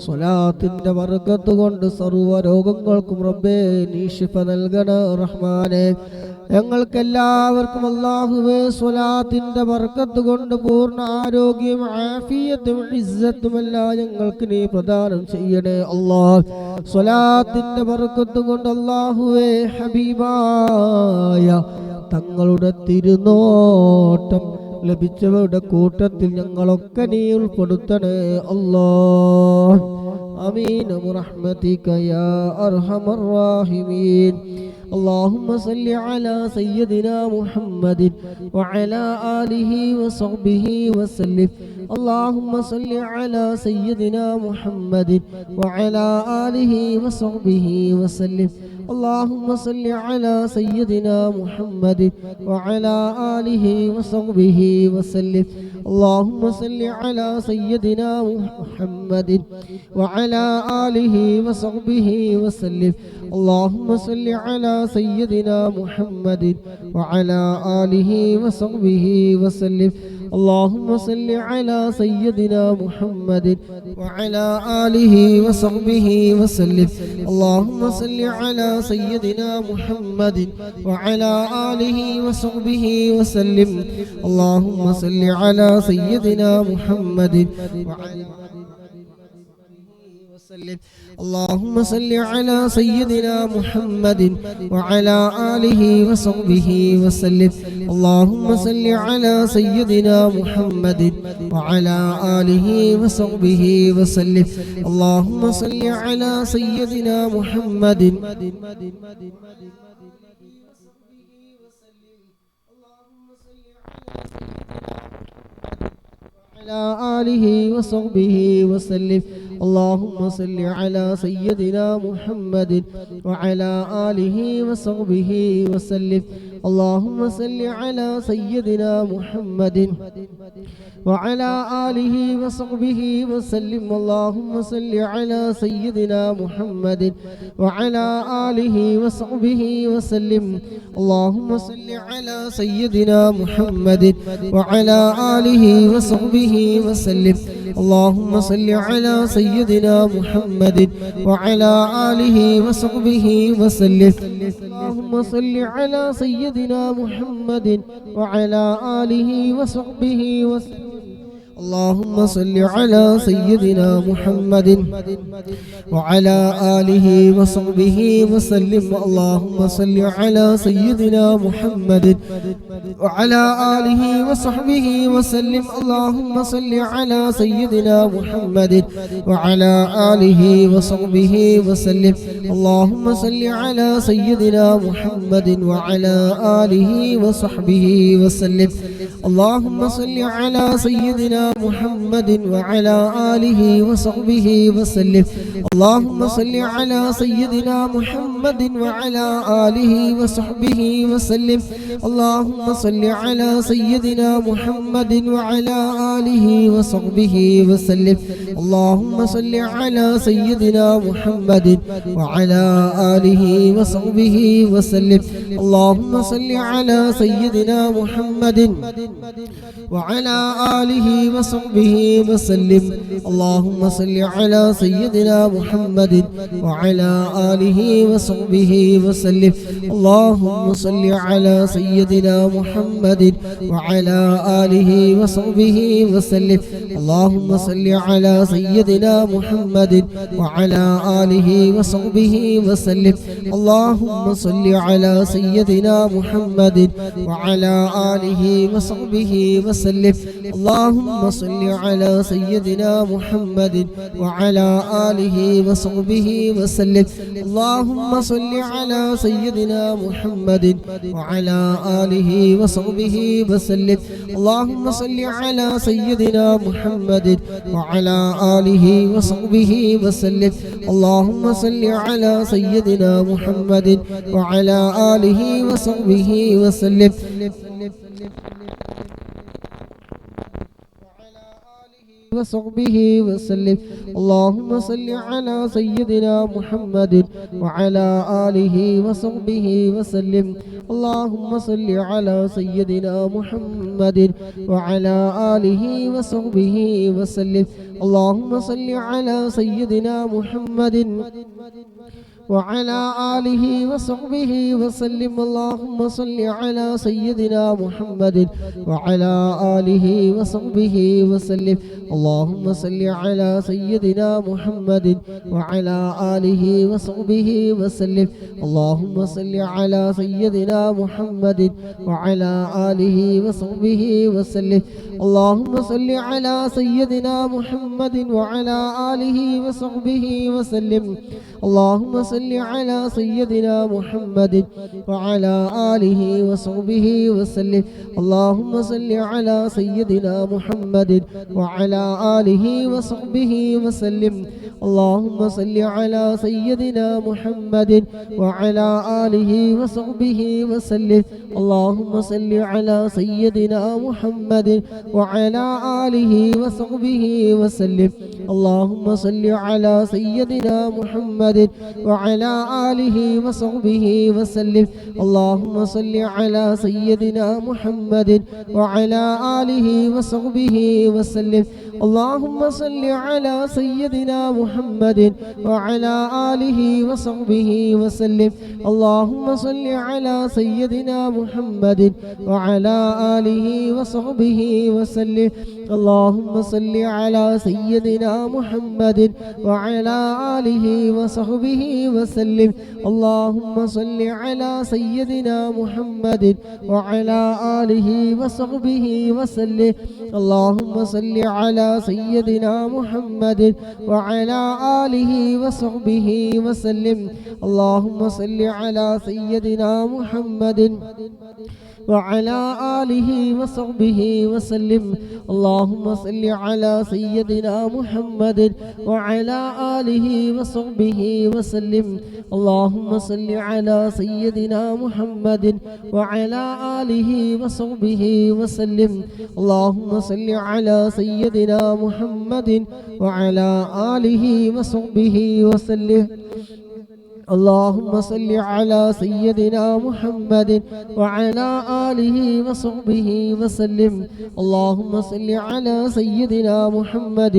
സ്വലാത്തിന്റെ ബർക്കത്ത് കൊണ്ട് സർവ്വ രോഗങ്ങൾക്കും റബ്ബേ നീ ശിഫ നൽകണേ റഹ്മാനേ. ഞങ്ങൾക്കെല്ലാവർക്കും അല്ലാഹുവേ സ്വലാത്തിന്റെ ബർക്കത്ത് കൊണ്ട് പൂർണ്ണ ആരോഗ്യം ആഫിയത്തും ഇസ്സത്തുമെല്ലാം ഞങ്ങൾക്ക് നീ പ്രദാനം ചെയ്യണേ അല്ലാഹ്. സ്വലാത്തിന്റെ ബർക്കത്ത് കൊണ്ട് അല്ലാഹുവേ ഹബീബായ തങ്ങളുടെ തിരുനോട്ടം ലഭിച്ചവരുടെ കൂട്ടത്തിൽ ഞങ്ങളൊക്കെ നീ ഉൾപ്പെടുത്തണേ അല്ലാഹ്. ആമീൻ ബിറഹ്മതിക യാ അർഹമർ റഹീമീൻ. اللهم صل على سيدنا محمد وعلى آله وصحبه وسلم. اللهم صل على سيدنا محمد وعلى آله وصحبه وسلم. اللهم صل على سيدنا محمد وعلى آله وصحبه وسلم. اللهم صل على سيدنا محمد وعلى آله وصحبه وسلم. اللهم صل على سيدنا محمد وعلى آله وصحبه وسلم. اللهم صل على سيدنا محمد وعلى آله وصحبه وسلم. اللهم صل على سيدنا محمد وعلى آله وصحبه وسلم. اللهم صل على سيدنا محمد وعلى اللهم صل على سيدنا محمد وعلى آله وصحبه وسلم. اللهم صل على سيدنا محمد وعلى آله وصحبه وسلم. اللهم صل على سيدنا محمد وعلى آله وصحبه وسلم. اللهم صل على سيدنا محمد وعلى آله وصحبه وسلم. اللهم صل على سيدنا محمد وعلى آله وصحبه وسلم. اللهم صل على سيدنا محمد وعلى آله وصحبه وسلم. اللهم صل على سيدنا محمد وعلى آله وصحبه وسلم. اللهم صل على سيدنا محمد وعلى آله وصحبه وسلم. اللهم صل على سيدنا محمد وعلى آله وصحبه وسلم. اللهم صل على سيدنا محمد وعلى آله وصحبه وسلم. اللهم صل على سيدنا محمد وعلى آله وصحبه وسلم. اللهم صل على سيدنا محمد وعلى آله وصحبه وسلم. اللهم صل على سيدنا محمد وعلى آله وصحبه وسلم. اللهم صل على سيدنا محمد وعلى آله وصحبه وسلم. اللهم صل على سيدنا محمد وعلى آله وصحبه وسلم. اللهم صل على سيدنا محمد وعلى آله وصحبه وسلم. اللهم صل على سيدنا محمد وعلى آله وصحبه وسلم. اللهم صل على سيدنا محمد وعلى آله وصحبه وسلم. اللهم صل على سيدنا محمد وعلى آله وصحبه وسلم. اللهم صل على سيدنا محمد وعلى آله وصحبه وسلم. اللهم صل على سيدنا محمد وعلى آله وصحبه وسلم. اللهم صل على سيدنا محمد وعلى آله وصحبه وسلم. اللهم صل على سيدنا محمد وعلى آله وصحبه وسلم. اللهم صل على سيدنا محمد وعلى آله وصحبه وسلم. اللهم صل على سيدنا محمد وعلى آله وصحبه وسلم. اللهم صل على سيدنا محمد وعلى آله وصحبه وسلم. وصحبه وسلم. اللهم صل على سيدنا محمد وعلى آله وصحبه وسلم. اللهم صل على سيدنا محمد وعلى آله وصحبه وسلم. اللهم صل على سيدنا محمد وعلى آله وصحبه وسلم. اللهم صل على سيدنا محمد وعلى آله وصحبه وسلم. اللهم صل على سيدنا محمد وعلى آله وصحبه وسلم. اللهم صل على سيدنا محمد وعلى آله وصحبه وسلم. اللهم صل على سيدنا محمد وعلى آله وصحبه وسلم. اللهم صل على سيدنا محمد وعلى آله وصحبه وسلم. اللهم صل على سيدنا محمد وعلى آله وصحبه وسلم. اللهم صل على سيدنا محمد وعلى آله وصحبه وسلم. اللهم صل على سيدنا محمد وعلى آله وصحبه وسلم. اللهم صل على سيدنا محمد وعلى آله وصحبه وسلم. اللهم صل على سيدنا محمد وعلى آله وصحبه وسلم. اللهم صل على سيدنا محمد وعلى آله وصحبه وسلم. اللهم صل على سيدنا محمد وعلى آله وصحبه وسلم. اللهم صل على سيدنا محمد وعلى آله وصحبه وسلم. اللهم صل على سيدنا محمد وعلى آله وصحبه وسلم. اللهم صل على سيدنا محمد وعلى آله وصحبه وسلم. اللهم صل على سيدنا محمد وعلى آله وصحبه وسلم. اللهم صل على سيدنا محمد وعلى آله وصحبه وسلم. اللهم صل على سيدنا محمد وعلى آله وصحبه وسلم. اللهم صل على سيدنا محمد وعلى آله وصحبه وسلم. اللهم صل على سيدنا محمد وعلى آله وصحبه وسلم. اللهم صل على سيدنا محمد وعلى آله وصحبه وسلم. اللهم صل على سيدنا محمد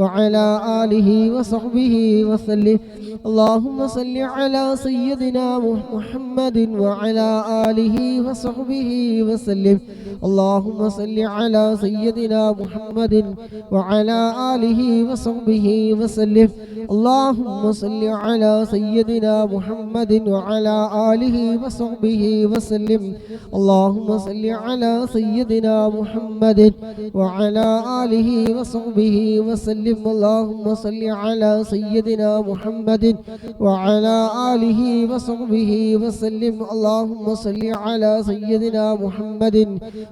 وعلى آله وصحبه وسلم. اللهم صل على سيدنا محمد وعلى آله وصحبه وسلم. اللهم صل على سيدنا محمد وعلى آله وصحبه وسلم. اللهم صل على سيدنا محمد وعلى آله وصحبه وسلم. اللهم صل على سيدنا محمد وعلى آله وصحبه وسلم. اللهم صل على سيدنا محمد وعلى آله وصحبه وسلم. اللهم صل على سيدنا محمد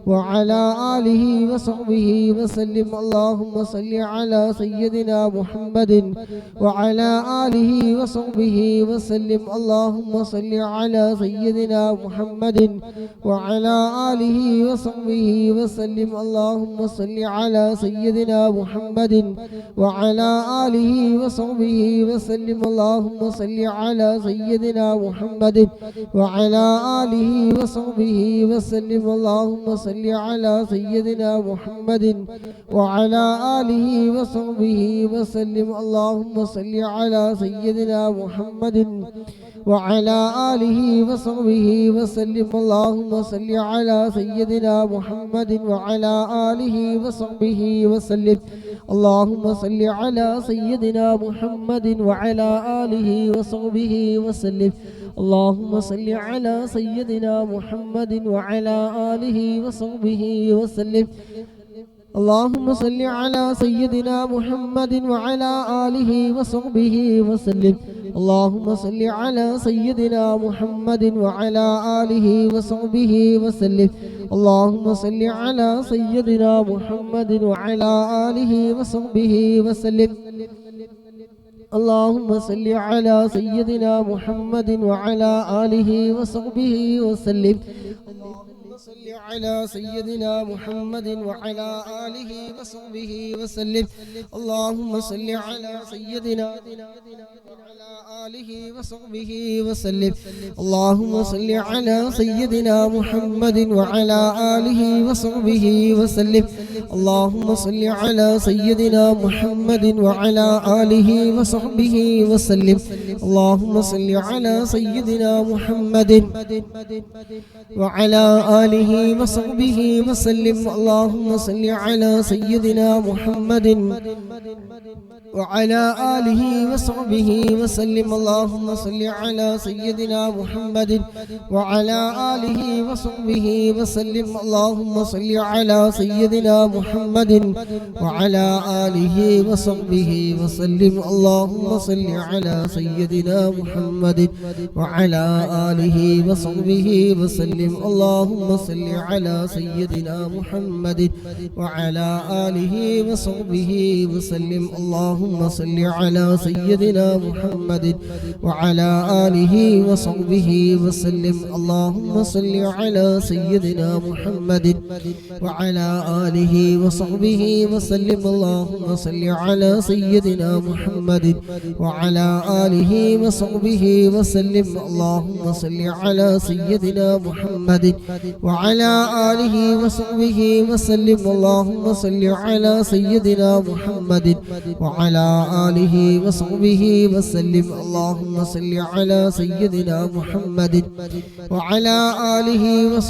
وعلى آله وصحبه وسلم. اللهم صل على سيدنا محمد وعلى آله وصحبه وسلم. اللهم صل على سيدنا محمد وعلى آله وصحبه وسلم. اللهم صل على سيدنا محمد وعلى آله وصحبه وسلم. اللهم صل على سيدنا محمد وعلى آله وصحبه وسلم. اللهم صل على سيدنا محمد وعلى آله وصحبه وسلم. اللهم صل على سيدنا محمد وعلى آله وصحبه وسلم. اللهم صل على سيدنا محمد وعلى آله وصحبه وسلم. اللهم صل على سيدنا محمد وعلى آله وصحبه وسلم. اللهم صل على سيدنا محمد وعلى آله وصحبه وسلم. اللهم صل على سيدنا محمد وعلى آله وصحبه وسلم. اللهم صل على سيدنا محمد وعلى آله وصحبه وسلم. اللهم صل على سيدنا محمد وعلى آله وصحبه وسلم. اللهم صل على سيدنا محمد وعلى آله وصحبه وسلم. اللهم صل على سيدنا وعلى آله وصحبه وسلم. اللهم صل على سيدنا محمد وعلى آله وصحبه وسلم. اللهم صل على سيدنا محمد وعلى آله وصحبه وسلم. اللهم صل على سيدنا محمد وعلى آله وصحبه وسلم. اللهم صل على سيدنا محمد وعلى آله وصحبه وسلم. اللهم صل على سيدنا محمد وعلى آله وصحبه وسلم. اللهم صل على سيدنا محمد وعلى آله وصحبه وسلم. اللهم صل على سيدنا محمد وعلى آله وصحبه وسلم. اللهم صل على سيدنا محمد وعلى آله وصحبه وسلم. اللهم صل على سيدنا محمد وعلى آله وصحبه وسلم. اللهم صل على سيدنا محمد وعلى آله وصحبه وسلم. اللهم صل على سيدنا محمد وعلى آله وصحبه وسلم. اللهم صل على سيدنا محمد وعلى آله وصحبه وسلم. اللهم صل على سيدنا محمد وعلى آله وصحبه وسلم. اللهم صل على سيدنا محمد وعلى آله وصحبه وسلم. اللهم صل على سيدنا محمد وعلى آله وصحبه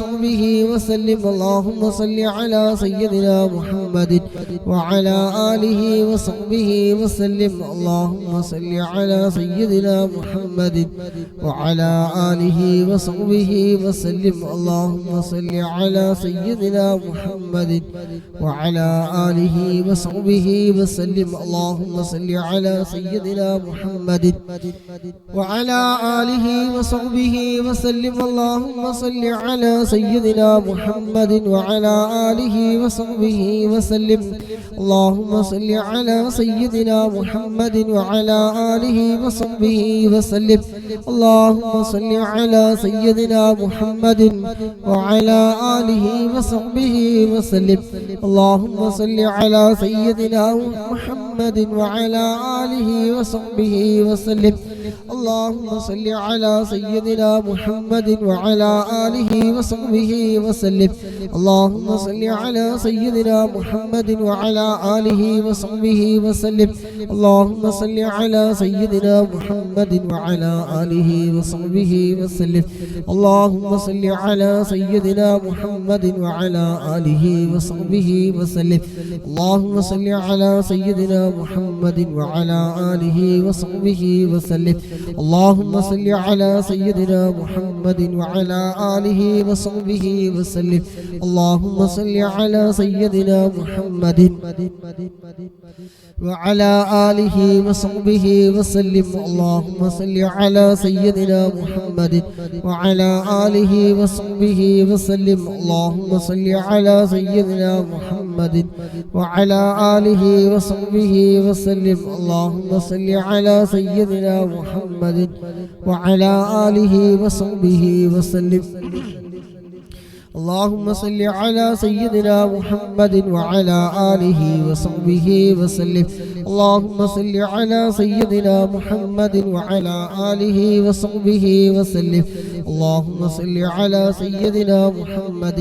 وسلم. اللهم صل على سيدنا محمد وعلى آله وصحبه وسلم. اللهم صل على سيدنا محمد وعلى آله وصحبه وسلم. اللهم صل على سيدنا محمد وعلى آله وصحبه وسلم. اللهم صل على سيدنا محمد وعلى آله وصحبه وسلم. اللهم صل على سيدنا محمد وعلى آله وصحبه وسلم. اللهم صل على سيدنا محمد وعلى آله وصحبه وسلم. اللهم صل على سيدنا محمد وعلى آله وصحبه وسلم. اللهم صل على سيدنا محمد وعلى آله وصحبه وسلم. اللهم صل على سيدنا محمد وعلى آله وصحبه وسلم. اللهم صل على سيدنا محمد وعلى آله وصحبه وسلم. اللهم صل على سيدنا محمد وعلى آله وصحبه وسلم. اللهم صل على سيدنا محمد وعلى آله وصحبه وسلم. اللهم صل على سيدنا محمد وعلى آله وصحبه وسلم. اللهم صل على سيدنا محمد وعلى آله وصحبه وسلم. اللهم صل على سيدنا محمد وعلى آله وصحبه وسلم. اللهم صل على سيدنا محمد وعلى آله وصحبه وسلم. اللهم صل على سيدنا محمد وعلى آله وصحبه وسلم. اللهم صل على سيدنا محمد وعلى آله وصحبه وسلم. اللهم صل على سيدنا محمد وعلى آله وصحبه وسلم. اللهم صل على سيدنا محمد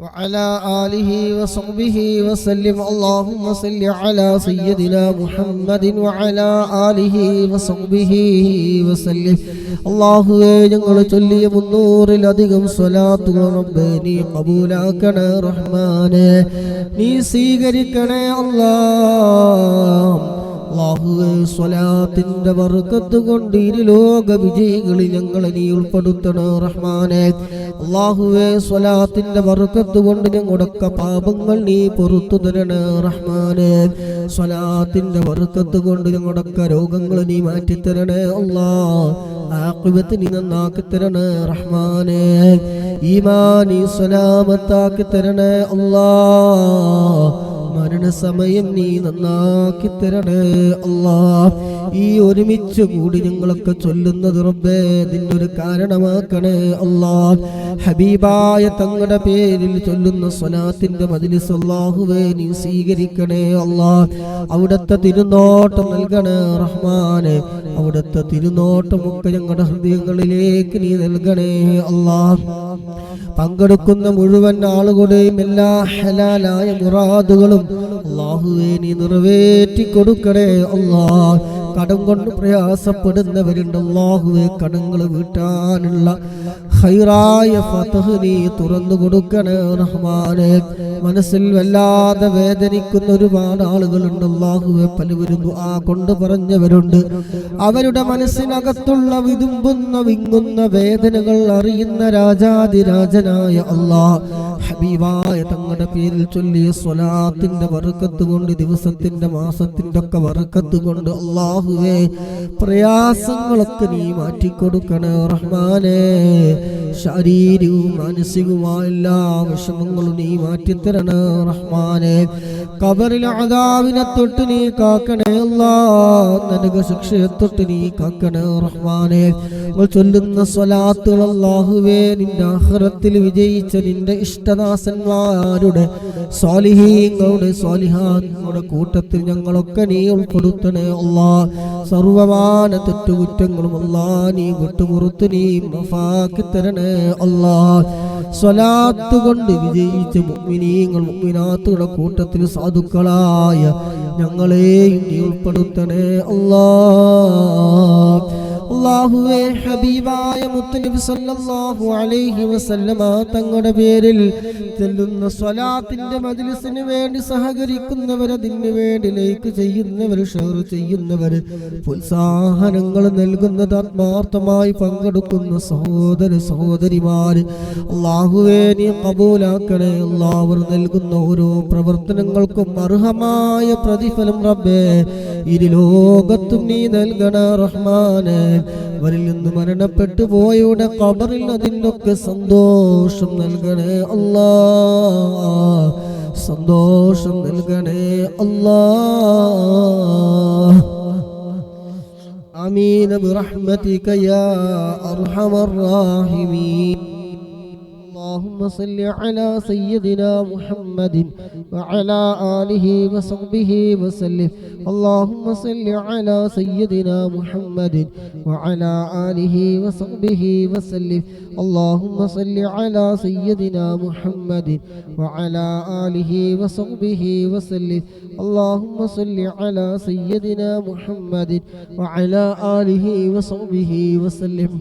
وعلى آله وصحبه وسلم. اللهم صل على سيدنا محمد وعلى آله وصحبه وسلم. അല്ലാഹുവേ, ഞങ്ങൾ ചൊല്ലിയ 300-ലധികം സ്വലാത്തുകൾ റബ്ബേ നീ ഖബൂലാക്കണേ റഹ്മാനേ, നീ സ്വീകരിക്കണേ അല്ലാഹ്. അല്ലാഹുവേ, സ്വലാത്തിന്റെ ബർക്കത്ത് കൊണ്ട് ഇരുലോക വിജയികളിൽ ഞങ്ങളെ നീ ഉൾപ്പെടുത്തണേ റഹ്മാനേ. അല്ലാഹുവേ, സ്വലാത്തിന്റെ ബർക്കത്ത് കൊണ്ട് ഞങ്ങളുടെ പാപങ്ങൾ നീ പൊറുത്തു തരണേ റഹ്മാനേ. സ്വലാത്തിന്റെ ബർക്കത്ത് കൊണ്ട് ഞങ്ങളുടെ രോഗങ്ങൾ നീ മാറ്റിത്തരണേ അല്ലാഹ്. ആഖിബത്ത് നീ നന്നാക്കി തരണേ റഹ്മാനേ. ഈമാൻ നീ സലാമത്താക്കി തരണേ അല്ലാഹ്. മരണസമയം നീ നന്നാക്കി തരണേ അല്ലാ. ഈ ഒരുമിച്ച് കൂടി ഞങ്ങളൊക്കെ ചൊല്ലുന്നത് റബ്ബേ നിന്നൊരു കാരണമാക്കണേ അല്ലാ. ഹബീബായ തങ്ങളുടെ പേരിൽ ചൊല്ലുന്ന സ്വലാത്തിന്റെ മജ്ലിസ് അല്ലാഹുവേ നീ സ്വീകരിക്കണേ അല്ലാ. അവിടുത്തെ തിരുനോട്ടം നൽകണേ റഹ്മാനെ. അവിടുത്തെ തിരുനോട്ടമൊക്കെ ഞങ്ങളുടെ ഹൃദയങ്ങളിലേക്ക് നീ നൽകണേ അല്ലാ. പങ്കെടുക്കുന്ന മുഴുവൻ ആളുകളുടെയും എല്ലാ ഹലാലായ മുറാദുകളും അല്ലാഹുവേ നീ നിറവേറ്റി കൊടുക്കണേ അല്ലാ. കടം കൊണ്ട് പ്രയാസപ്പെടുന്നവരുണ്ട് അല്ലാഹുവേ, കടങ്ങൾ വീട്ടാനുള്ള ഖൈറായ ഫതഹ് നീ തുറന്നു കൊടുക്കണേ റഹ്മാനെ. മനസ്സിൽ വല്ലാതെ വേദനിക്കുന്ന ഒരുപാട് ആളുകളുണ്ട് അല്ലാഹുവേ. പലവരും ദുആ കൊണ്ട് പറഞ്ഞവരുണ്ട്. അവരുടെ മനസ്സിനകത്തുള്ള വിതുമ്പുന്ന വിങ്ങുന്ന വേദനകൾ അറിയുന്ന രാജാതിരാജനായ അല്ലാഹ്, ഹബീബായ തങ്ങളുടെ പേരിൽ ചൊല്ലിയ സ്വലാത്തിന്റെ ബർക്കത്ത് കൊണ്ട്, ദിവസത്തിന്റെ മാസത്തിന്റെ ഒക്കെ ബർക്കത്ത് കൊണ്ട് അല്ലാഹുവേ പ്രയാസങ്ങളൊക്കെ നീ മാറ്റിക്കൊടുക്കണേ റഹ്മാനെ. ശാരീരികവും മാനസികവുമായ എല്ലാ വിഷമങ്ങളും നീ മാറ്റിത്തരണേ റഹ്മാനെ. ഖബറിലെ അദാബിനെ തൊട്ട് നീ കാക്കണേ അല്ലാ. നരക ശിക്ഷയെ തൊട്ട് നീ കാക്കണേ റഹ്മാനെ. ചൊല്ലുന്ന സ്വലാത്തുകൾ അല്ലാഹുവേ നിന്റെ ആഖിറത്തിൽ വിജയിച്ച നിന്റെ ഇഷ്ടദാസന്മാരുടെ സ്വാലിഹീങ്ങളുടെ സ്വാലിഹാങ്ങളുടെ കൂട്ടത്തിൽ ഞങ്ങളൊക്കെ നീ ഉൾപ്പെടുത്തണേ അല്ലാ. സർവമാന തെറ്റുകുറ്റങ്ങളും അല്ലാ നീ വിട്ടുപുറത്ത് നീ മഫാക്കി തരണേ അല്ലാ. സ്വലാത്ത് കൊണ്ട് വിജയിച്ച മുഅ്മിനീങ്ങൾ മുഅ്മിനാത്തുകളുടെ കൂട്ടത്തിൽ സാധുക്കളായ ഞങ്ങളെയും നീ ഉൾപ്പെടുത്തണേ അല്ലാ. അല്ലാഹുവേ ഹബീബായ മുത്തനബി സല്ലല്ലാഹു അലൈഹി വസല്ലമ തങ്ങളുടെ പേരിൽ ചൊല്ലുന്ന സ്വലാത്തിന്റെ മജ്ലിസിന് വേണ്ടി സഹകരിക്കുന്നവർ, അതിനു വേണ്ടി ലൈക്ക് ചെയ്യുന്നവർ, ഷെയർ ചെയ്യുന്നവർ, പ്രോത്സാഹനങ്ങൾ നൽകുന്നത് ആത്മാർത്ഥമായി പങ്കെടുക്കുന്ന സഹോദര സഹോദരിമാര് അല്ലാഹുവേ നീ കബൂലാക്കണേ. അവർ നൽകുന്ന ഓരോ പ്രവർത്തനങ്ങൾക്കും അർഹമായ പ്രതിഫലം റബ്ബേ ഇരു ലോകത്തും നീ നൽകണ റഹ്മാനെ. അവരിൽ നിന്ന് മരണപ്പെട്ടു പോയവരുടെ ഖബറിൽ അതിനൊക്കെ സന്തോഷം നൽകണേ അല്ലാ. സന്തോഷം നൽകണേ അല്ലാ. ആമീൻ ബിറഹ്മതിക യാ അർഹമർ റഹീമീൻ. اللهم صل على سيدنا محمد وعلى آله وصحبه وسلم. اللهم صل على سيدنا محمد وعلى آله وصحبه وسلم. اللهم صل على سيدنا محمد وعلى آله وصحبه وسلم. اللهم صل على سيدنا محمد وعلى آله وصحبه وسلم.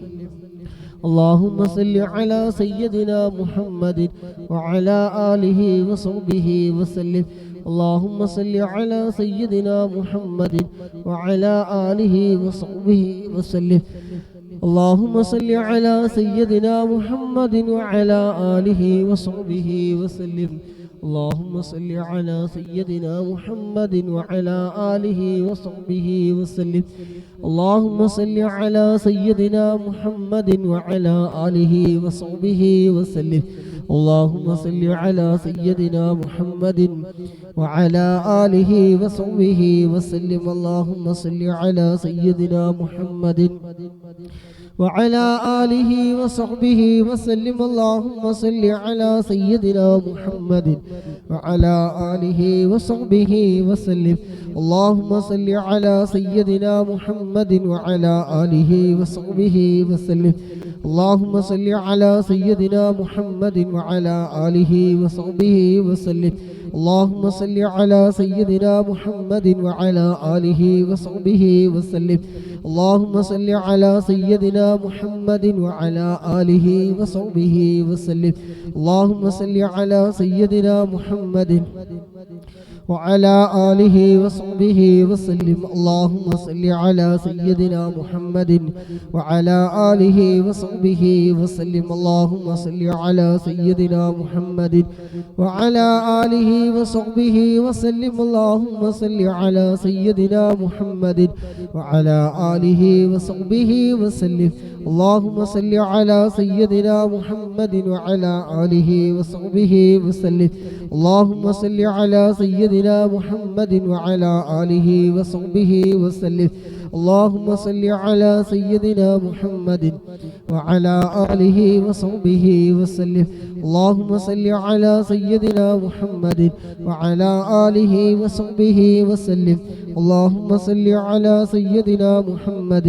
اللهم صل على سيدنا محمد وعلى آله وصحبه وسلم. اللهم صل على سيدنا محمد وعلى آله وصحبه وسلم. اللهم صل على سيدنا محمد وعلى آله وصحبه وسلم. اللهم صل على سيدنا محمد وعلى آله وصحبه وسلم. اللهم صل على سيدنا محمد وعلى آله وصحبه وسلم. اللهم صل على سيدنا محمد وعلى آله وصحبه وسلم. اللهم صل على سيدنا محمد وعلى آله وصحبه وسلم. اللهم صل على سيدنا محمد وعلى آله وصحبه وسلم. اللهم صل على سيدنا محمد وعلى آله وصحبه وسلم. اللهم صل على سيدنا محمد وعلى آله وصحبه وسلم. اللهم صل على سيدنا محمد وعلى آله وصحبه وسلم. اللهم صل على سيدنا محمد وعلى آله وصحبه وسلم. اللهم صل على سيدنا محمد وعلى آله وصحبه وسلم. اللهم صل على سيدنا محمد وعلى آله وصحبه وسلم. اللهم صل على سيدنا محمد وعلى آله وصحبه وسلم. اللهم صل على سيدنا محمد وعلى آله وصحبه وسلم. اللهم صل على سيدنا محمد وعلى آله وصحبه وسلم. اللهم صل على سيدنا سيدنا محمد وعلى آله وصحبه وسلم اللهم صل على سيدنا محمد وعلى آله وصحبه وسلم اللهم صل على سيدنا محمد وعلى آله وصحبه وسلم اللهم صل على سيدنا محمد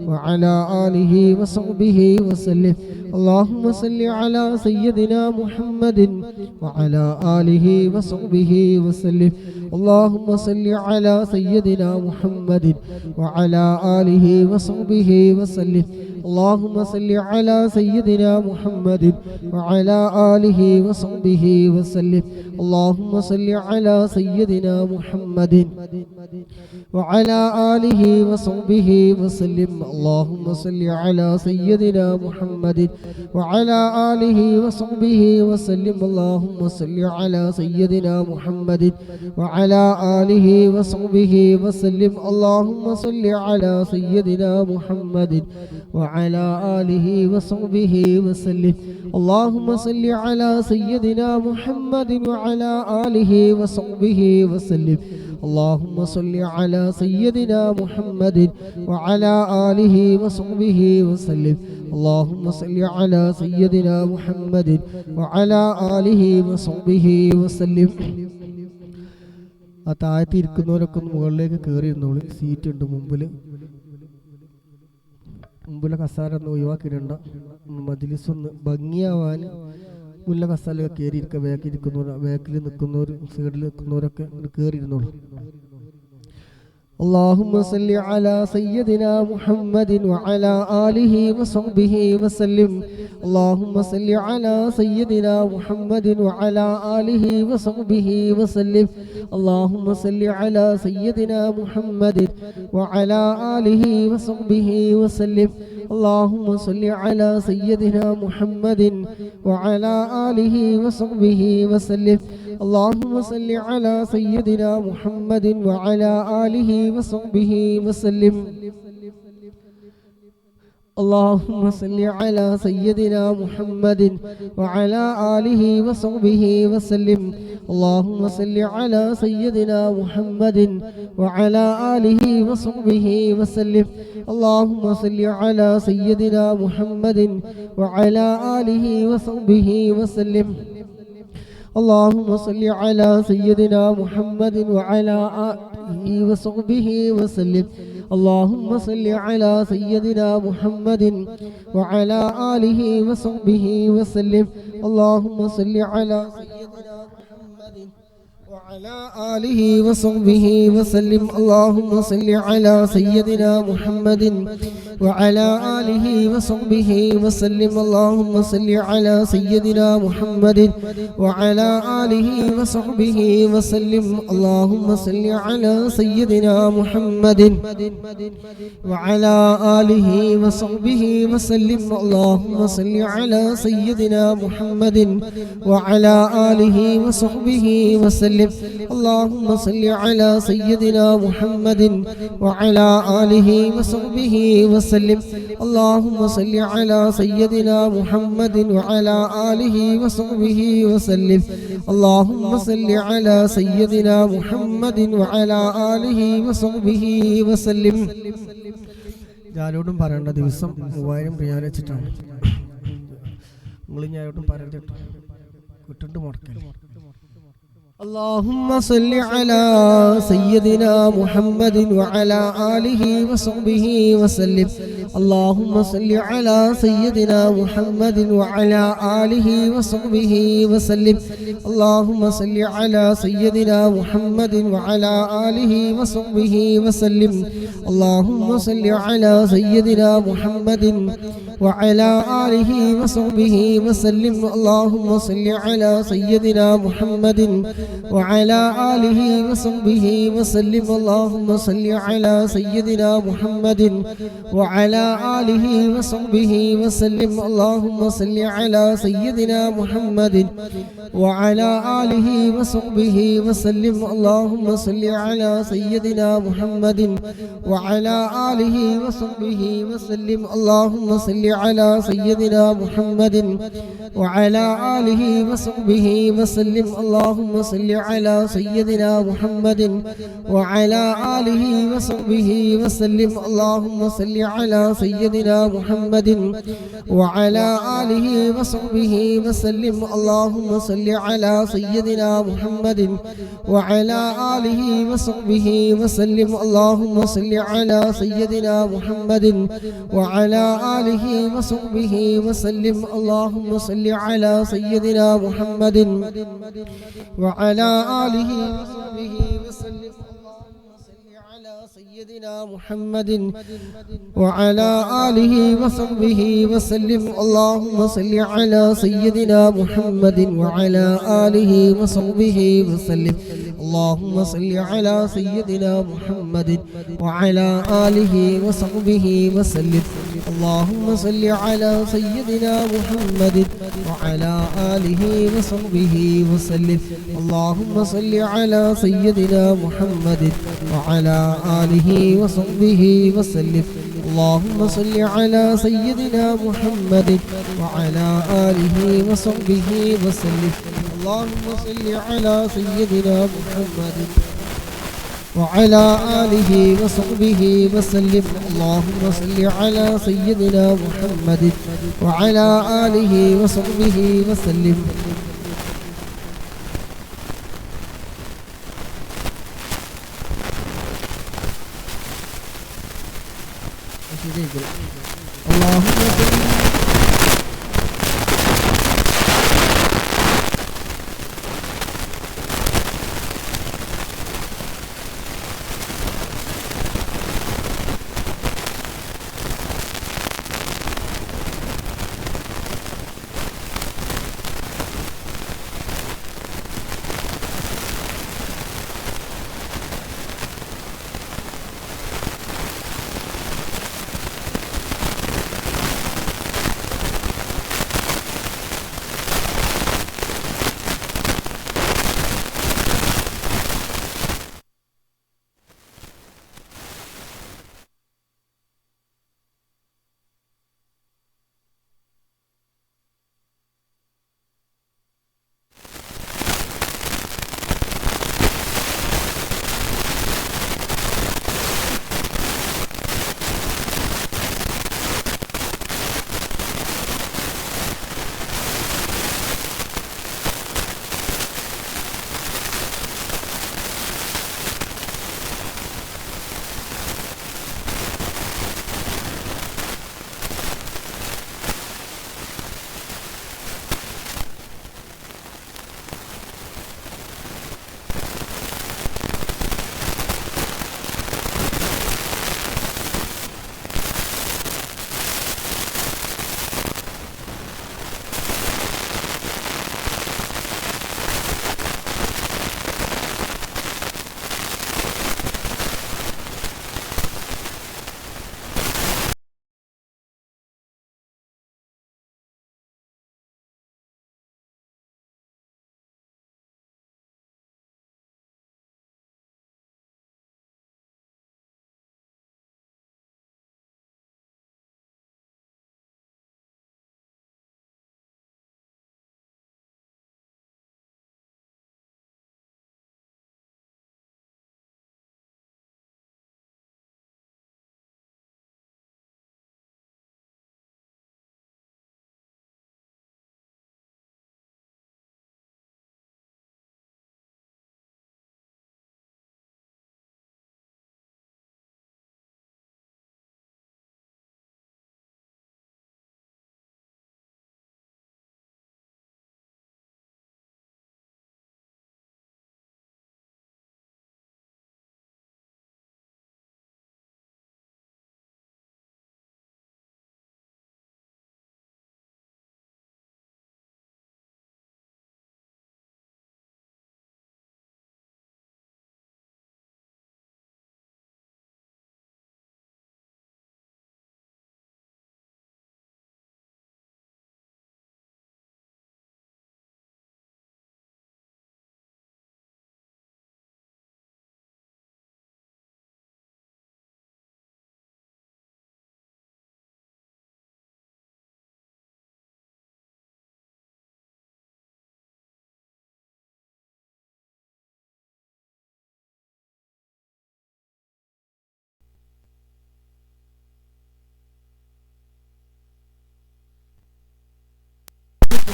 وعلى آله وصحبه وسلم اللهم صل على سيدنا محمد وعلى آله وصحبه وسلم اللهم صل على سيدنا محمد وعلى آله وصحبه وسلم اللهم صل على سيدنا محمد وعلى آله وصحبه وسلم اللهم صل على سيدنا محمد وعلى آله وصحبه وسلم اللهم صل على سيدنا محمد وعلى آله وصحبه وسلم اللهم صل على سيدنا محمد وعلى آله وصحبه وسلم اللهم صل على سيدنا محمد وعلى آله وصحبه وسلم اللهم صل على سيدنا محمد وعلى آله وصحبه وسلم اللهم صل على سيدنا محمد وعلى آله وصحبه وسلم اللهم صل على سيدنا محمد وعلى آله وصحبه وسلم ആ താഴത്ത് ഇരിക്കുന്നവരൊക്കെ മുകളിലേക്ക് കയറിയിരുന്നോളൂ. സീറ്റ് ഉണ്ട് മുമ്പിലെ കസാര ഒന്ന് ഒഴിവാക്കിയിടണ്ട. മജ്‌ലിസ് ഒന്ന് ഭംഗിയാവാൻ മുല്ല കസാല കയറിയിരിക്കുക. ബാക്കിൽ നിൽക്കുന്നവർ സൈഡിൽ നിൽക്കുന്നവരൊക്കെ കയറിയിരുന്നോളൂ. اللهم صل على سيدنا محمد وعلى آله وصحبه وسلم اللهم صل على سيدنا محمد وعلى آله وصحبه وسلم اللهم صل على سيدنا محمد وعلى آله وصحبه وسلم اللهم صل على سيدنا محمد وعلى آله وصحبه وسلم اللهم صل على سيدنا محمد وعلى آله وصحبه وسلم اللهم صل على سيدنا محمد وعلى آله وصحبه وسلم اللهم صل على سيدنا محمد وعلى آله وصحبه وسلم اللهم صل على سيدنا محمد وعلى آله وصحبه وسلم اللهم صل على سيدنا محمد وعلى آله وصحبه وسلم اللهم صل على سيدنا محمد وعلى آله وصحبه وسلم اللهم صل على سيدنا محمد وعلى آله وصحبه وسلم اللهم صل على سيدنا محمد وعلى آله وصحبه وسلم اللهم صل على سيدنا محمد وعلى آله وصحبه وسلم اللهم صل على سيدنا محمد وعلى آله وصحبه وسلم اللهم صل على سيدنا محمد وعلى آله وصحبه وسلم اللهم صل على سيدنا محمد وعلى آله وصحبه وسلم اللهم صل على سيدنا محمد وعلى آله وصحبه وسلم اللهم صل على سيدنا محمد وعلى آله وصحبه وسلم ഞാനോടും പറയേണ്ട ദിവസം 3000 റിയാൽ വെച്ചിട്ടാണ്. നിങ്ങൾ ഞാനോടും പറയണ്ട കിട്ടുന്നുണ്ട് മുടക്കൽ. اللهم صل على سيدنا محمد وعلى آله وصحبه وسلم اللهم صل على سيدنا محمد وعلى آله وصحبه وسلم اللهم صل على سيدنا محمد وعلى آله وصحبه وسلم اللهم صل على سيدنا محمد وعلى آله وصحبه وسلم اللهم صل على سيدنا محمد وعلى آله وصحبه وسلم اللهم صل على سيدنا محمد وعلى آله وصحبه وسلم اللهم صل على سيدنا محمد وعلى آله وصحبه وسلم اللهم صل على سيدنا محمد وعلى آله وصحبه وسلم اللهم صل على سيدنا محمد وعلى آله وصحبه وسلم اللهم صل على سيدنا محمد وعلى آله وصحبه وسلم اللهم صل على سيدنا محمد وعلى آله وصحبه وسلم اللهم صل على سيدنا محمد وعلى آله وصحبه وسلم اللهم صل على سيدنا محمد وعلى آله وصحبه وسلم اللهم صل على سيدنا محمد وعلى آله وصحبه وسلم سيدنا محمد وعلى آله وصحبه وسلم اللهم صل على سيدنا محمد وعلى آله وصحبه وسلم اللهم صل على سيدنا محمد وعلى آله وصحبه وسلم اللهم صل على سيدنا محمد وعلى آله وصحبه وسلم اللهم صل على سيدنا محمد وعلى آله وصحبه وسلم اللهم صل على سيدنا محمد وعلى آله وصحبه وسلم اللهم صل على سيدنا محمد وعلى آله وصحبه وسلم اللهم صل على سيدنا محمد وعلى آله وصحبه وسلم اللهم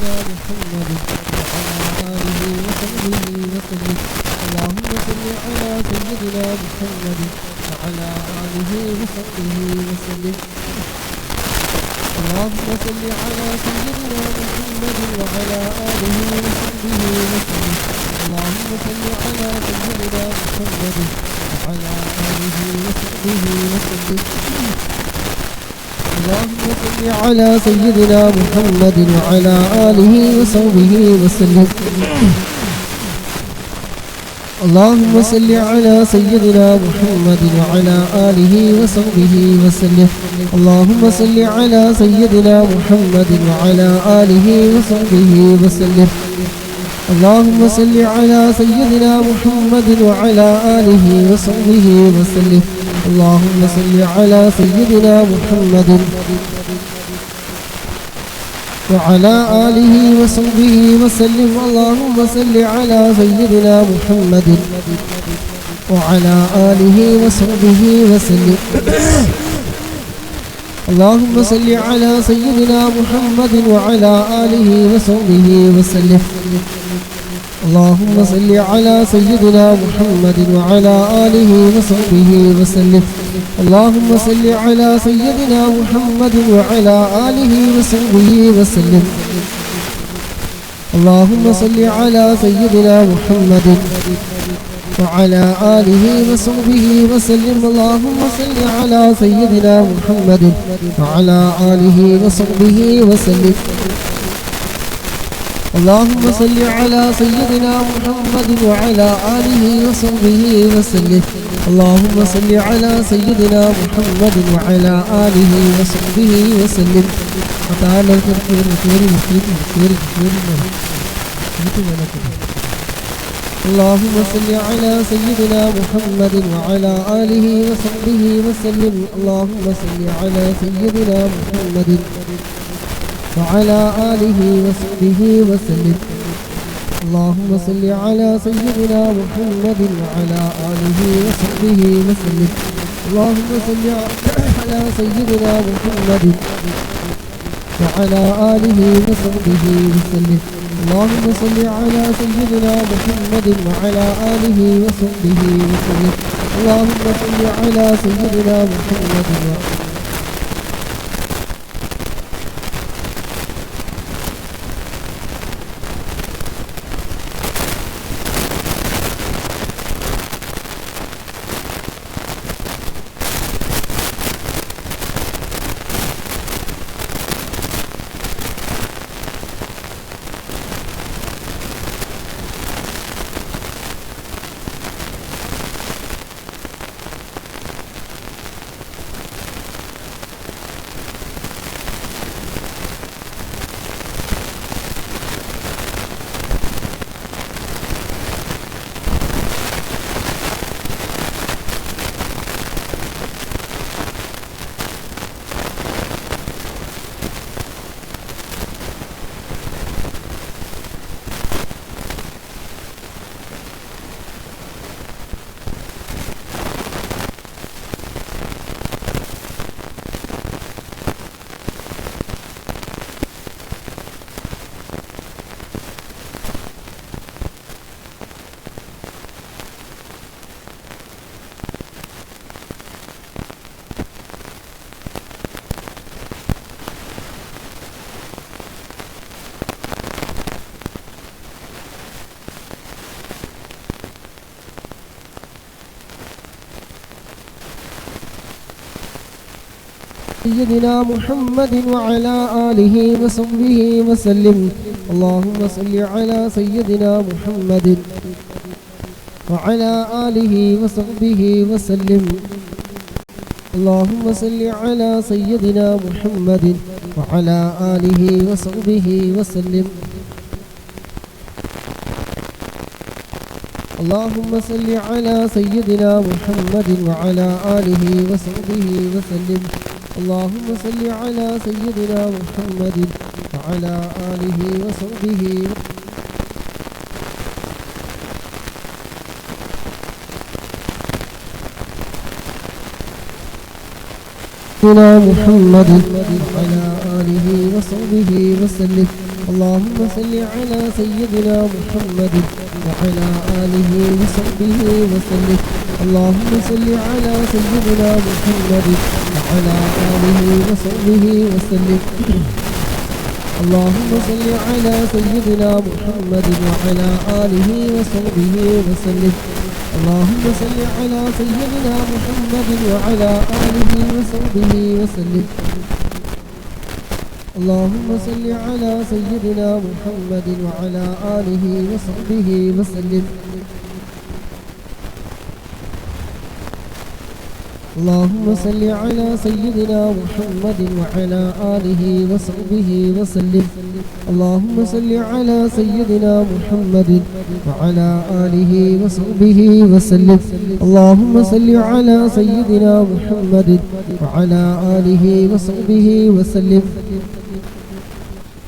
سيدنا محمد وعلى آله وصحبه وسلم. اللهم صل على سيدنا محمد وعلى آله وصحبه وسلم. اللهم صل على سيدنا محمد وعلى آله وصحبه وسلم. اللهم صل على سيدنا محمد وعلى آله وصحبه وسلم. اللهم صل على سيدنا محمد وعلى آله وصحبه وسلم. اللهم صل على سيدنا محمد وعلى آله وصحبه وسلم. اللهم صل على سيدنا محمد وعلى آله وصحبه وسلم. اللهم صل على سيدنا محمد وعلى آله وصحبه وسلم. اللهم صل على سيدنا محمد وعلى آله وصحبه وسلم. اللهم صل على سيدنا محمد وعلى آله وصحبه وسلم. اللهم صل على سيدنا محمد وعلى آله وصحبه وسلم. اللهم صل على سيدنا محمد وعلى آله وصحبه وسلم. اللهم صل على سيدنا محمد وعلى آله وصحبه وسلم. اللهم صل على سيدنا محمد وعلى آله وصحبه وسلم. اللهم صل على سيدنا محمد وعلى آله وصحبه وسلم. اللهم صل على سيدنا محمد وعلى آله وصحبه وسلم. اللهم صل على سيدنا محمد وعلى آله وصحبه وسلم. وتعالى الكريم اللهم صل على سيدنا محمد وعلى آله وصحبه وسلم. اللهم صل على سيدنا محمد وعلى آله وصحبه وسلم. اللهم صل على سيدنا محمد وعلى آله وصحبه وسلم. اللهم صل على سيدنا محمد وعلى آله وصحبه وسلم. اللهم صل على سيدنا محمد وعلى آله وصحبه وسلم. اللهم صل على سيدنا محمد سيدنا محمد وعلى آله وصحبه وسلم. اللهم صل على سيدنا محمد وعلى آله وصحبه وسلم. اللهم صل على سيدنا محمد وعلى آله وصحبه وسلم. اللهم صل على سيدنا محمد وعلى آله وصحبه وسلم. اللهم صل على سيدنا محمد وعلى آله وصحبه سيدنا محمد وعلى آله وصحبه وسلم. اللهم صل على سيدنا محمد وعلى آله وصحبه وسلم اللهم صل على سيدنا محمد وعلى آله وصحبه وسلم اللهم صل على سيدنا محمد وعلى آله وصحبه وسلم اللهم صل على سيدنا محمد وعلى آله وصحبه وسلم اللهم صل على سيدنا محمد وعلى آله وصحبه وسلم اللهم صل على سيدنا محمد وعلى آله وصحبه وسلم اللهم صل على سيدنا محمد وعلى آله وصحبه وسلم اللهم صل على سيدنا محمد وعلى آله وصحبه وسلم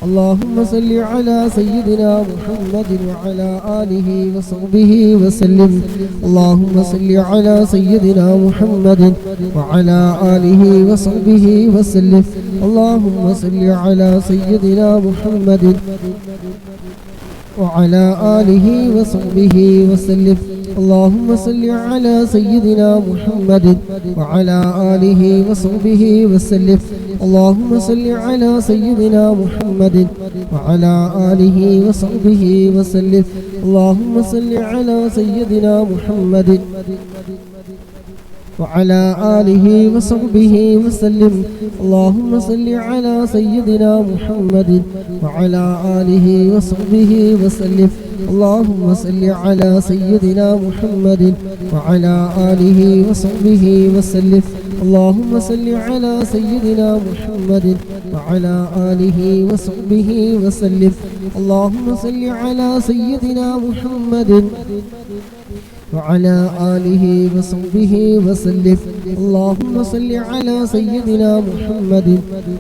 اللهم صل على سيدنا محمد وعلى آله وصحبه وسلم اللهم صل على سيدنا محمد وعلى آله وصحبه وسلم اللهم صل على سيدنا محمد وعلى آله وصحبه وسلم اللهم صل على سيدنا محمد وعلى آله وصحبه وسلم اللهم صل على سيدنا محمد وعلى آله وصحبه وسلم اللهم صل على سيدنا محمد وعلى آله وصحبه وسلم اللهم صل على سيدنا محمد وعلى آله وصحبه وسلم اللهم صل على سيدنا محمد وعلى آله وصحبه وسلم اللهم صل على سيدنا محمد وعلى آله وصحبه وسلم اللهم صل على سيدنا محمد وعلى آله وصحبه وسلم اللهم صل على سيدنا محمد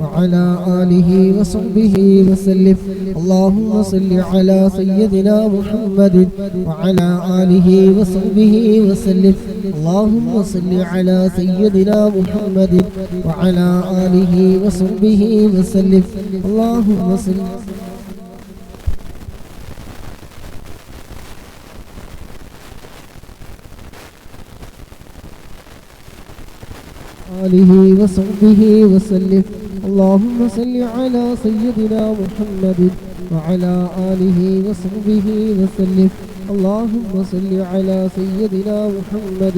وعلى آله وصحبه وسلم اللهم صل على سيدنا محمد وعلى آله وصحبه وسلم اللهم صل على سيدنا محمد وعلى آله وصحبه وسلم اللهم صل آله وصحبه وسلم اللهم صل على سيدنا محمد وعلى آله وصحبه وسلم اللهم صل على سيدنا محمد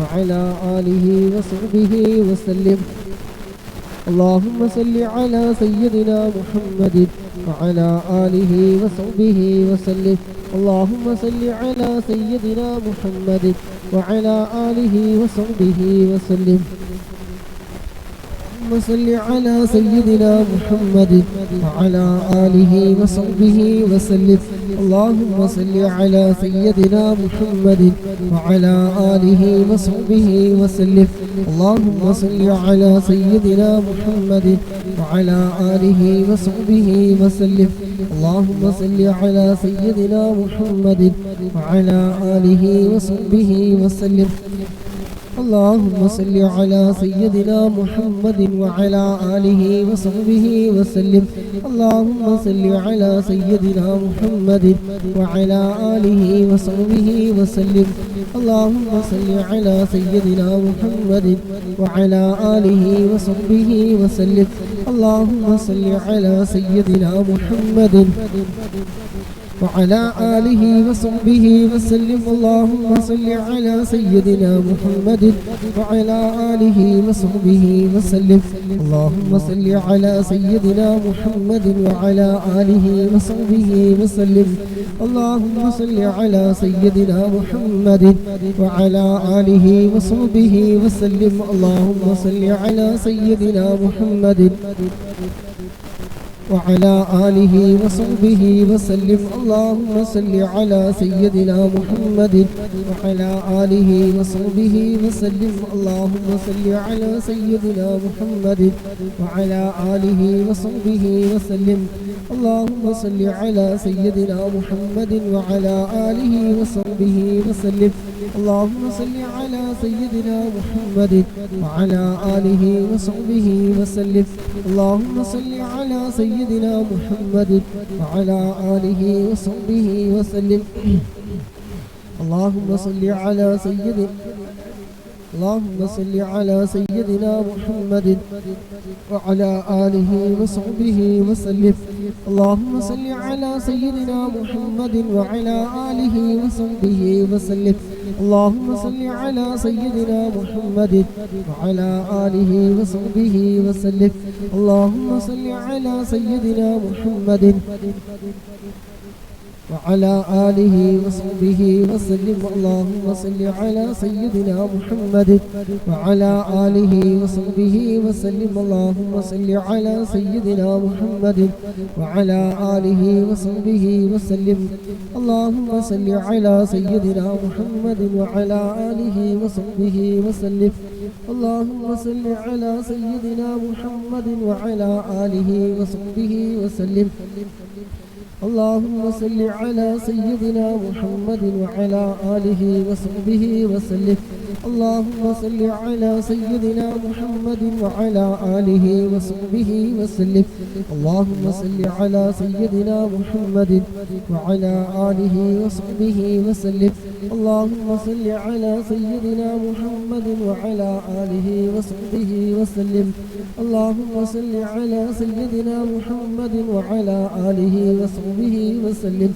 وعلى آله وصحبه وسلم اللهم صل على سيدنا محمد وعلى آله وصحبه وسلم اللهم صل على سيدنا محمد وعلى آله وصحبه وسلم اللهم صل على سيدنا محمد وعلى آله وصحبه وسلم اللهم صل على سيدنا محمد وعلى آله وصحبه وسلم اللهم صل على سيدنا محمد وعلى آله وصحبه وسلم اللهم صل على سيدنا محمد وعلى آله وصحبه وسلم اللهم صل على سيدنا محمد وعلى آله وصحبه وسلم اللهم صل على سيدنا محمد وعلى آله وصحبه وسلم اللهم صل على سيدنا محمد وعلى آله وصحبه وسلم اللهم صل على سيدنا محمد وعلى آله وصحبه وسلم اللهم صل على سيدنا محمد وعلى آله وصحبه وسلم اللهم صل على سيدنا محمد وعلى آله وصحبه وسلم اللهم صل على سيدنا محمد وعلى آله وصحبه وسلم اللهم صل على سيدنا محمد وعلى آله وصحبه وسلم اللهم صل على سيدنا محمد وعلى آله وصحبه وسلم اللهم صل على سيدنا محمد وعلى آله وصحبه وسلم اللهم صل على سيدنا محمد وعلى آله وصحبه وسلم اللهم صل على سيدنا محمد وعلى آله وصحبه وسلم اللهم صل على سيدنا سيدنا محمد وعلى آله وصحبه وسلم. اللهم صل على سيدنا محمد وعلى آله وصحبه وسلم. اللهم صل على سيدنا محمد وعلى آله وصحبه وسلم. اللهم صل على سيدنا محمد وعلى آله وصحبه وسلم. اللهم صل على سيدنا محمد وعلى آله وصحبه وسلم. اللهم صل على سيدنا محمد وعلى آله وصحبه وسلم. اللهم صل على سيدنا محمد وعلى آله وصحبه وسلم. اللهم صل على سيدنا محمد وعلى آله وصحبه وسلم. اللهم صل على سيدنا محمد وعلى آله وصحبه وسلم. اللهم صل على سيدنا محمد وعلى آله وصحبه وسلم. اللهم صل على سيدنا محمد وعلى آله وصحبه وسلم. اللهم صل على سيدنا محمد وعلى آله وصحبه وسلم. اللهم صل على سيدنا محمد وعلى آله وصحبه وسلم. اللهم صل على سيدنا محمد وعلى آله وصحبه وسلم.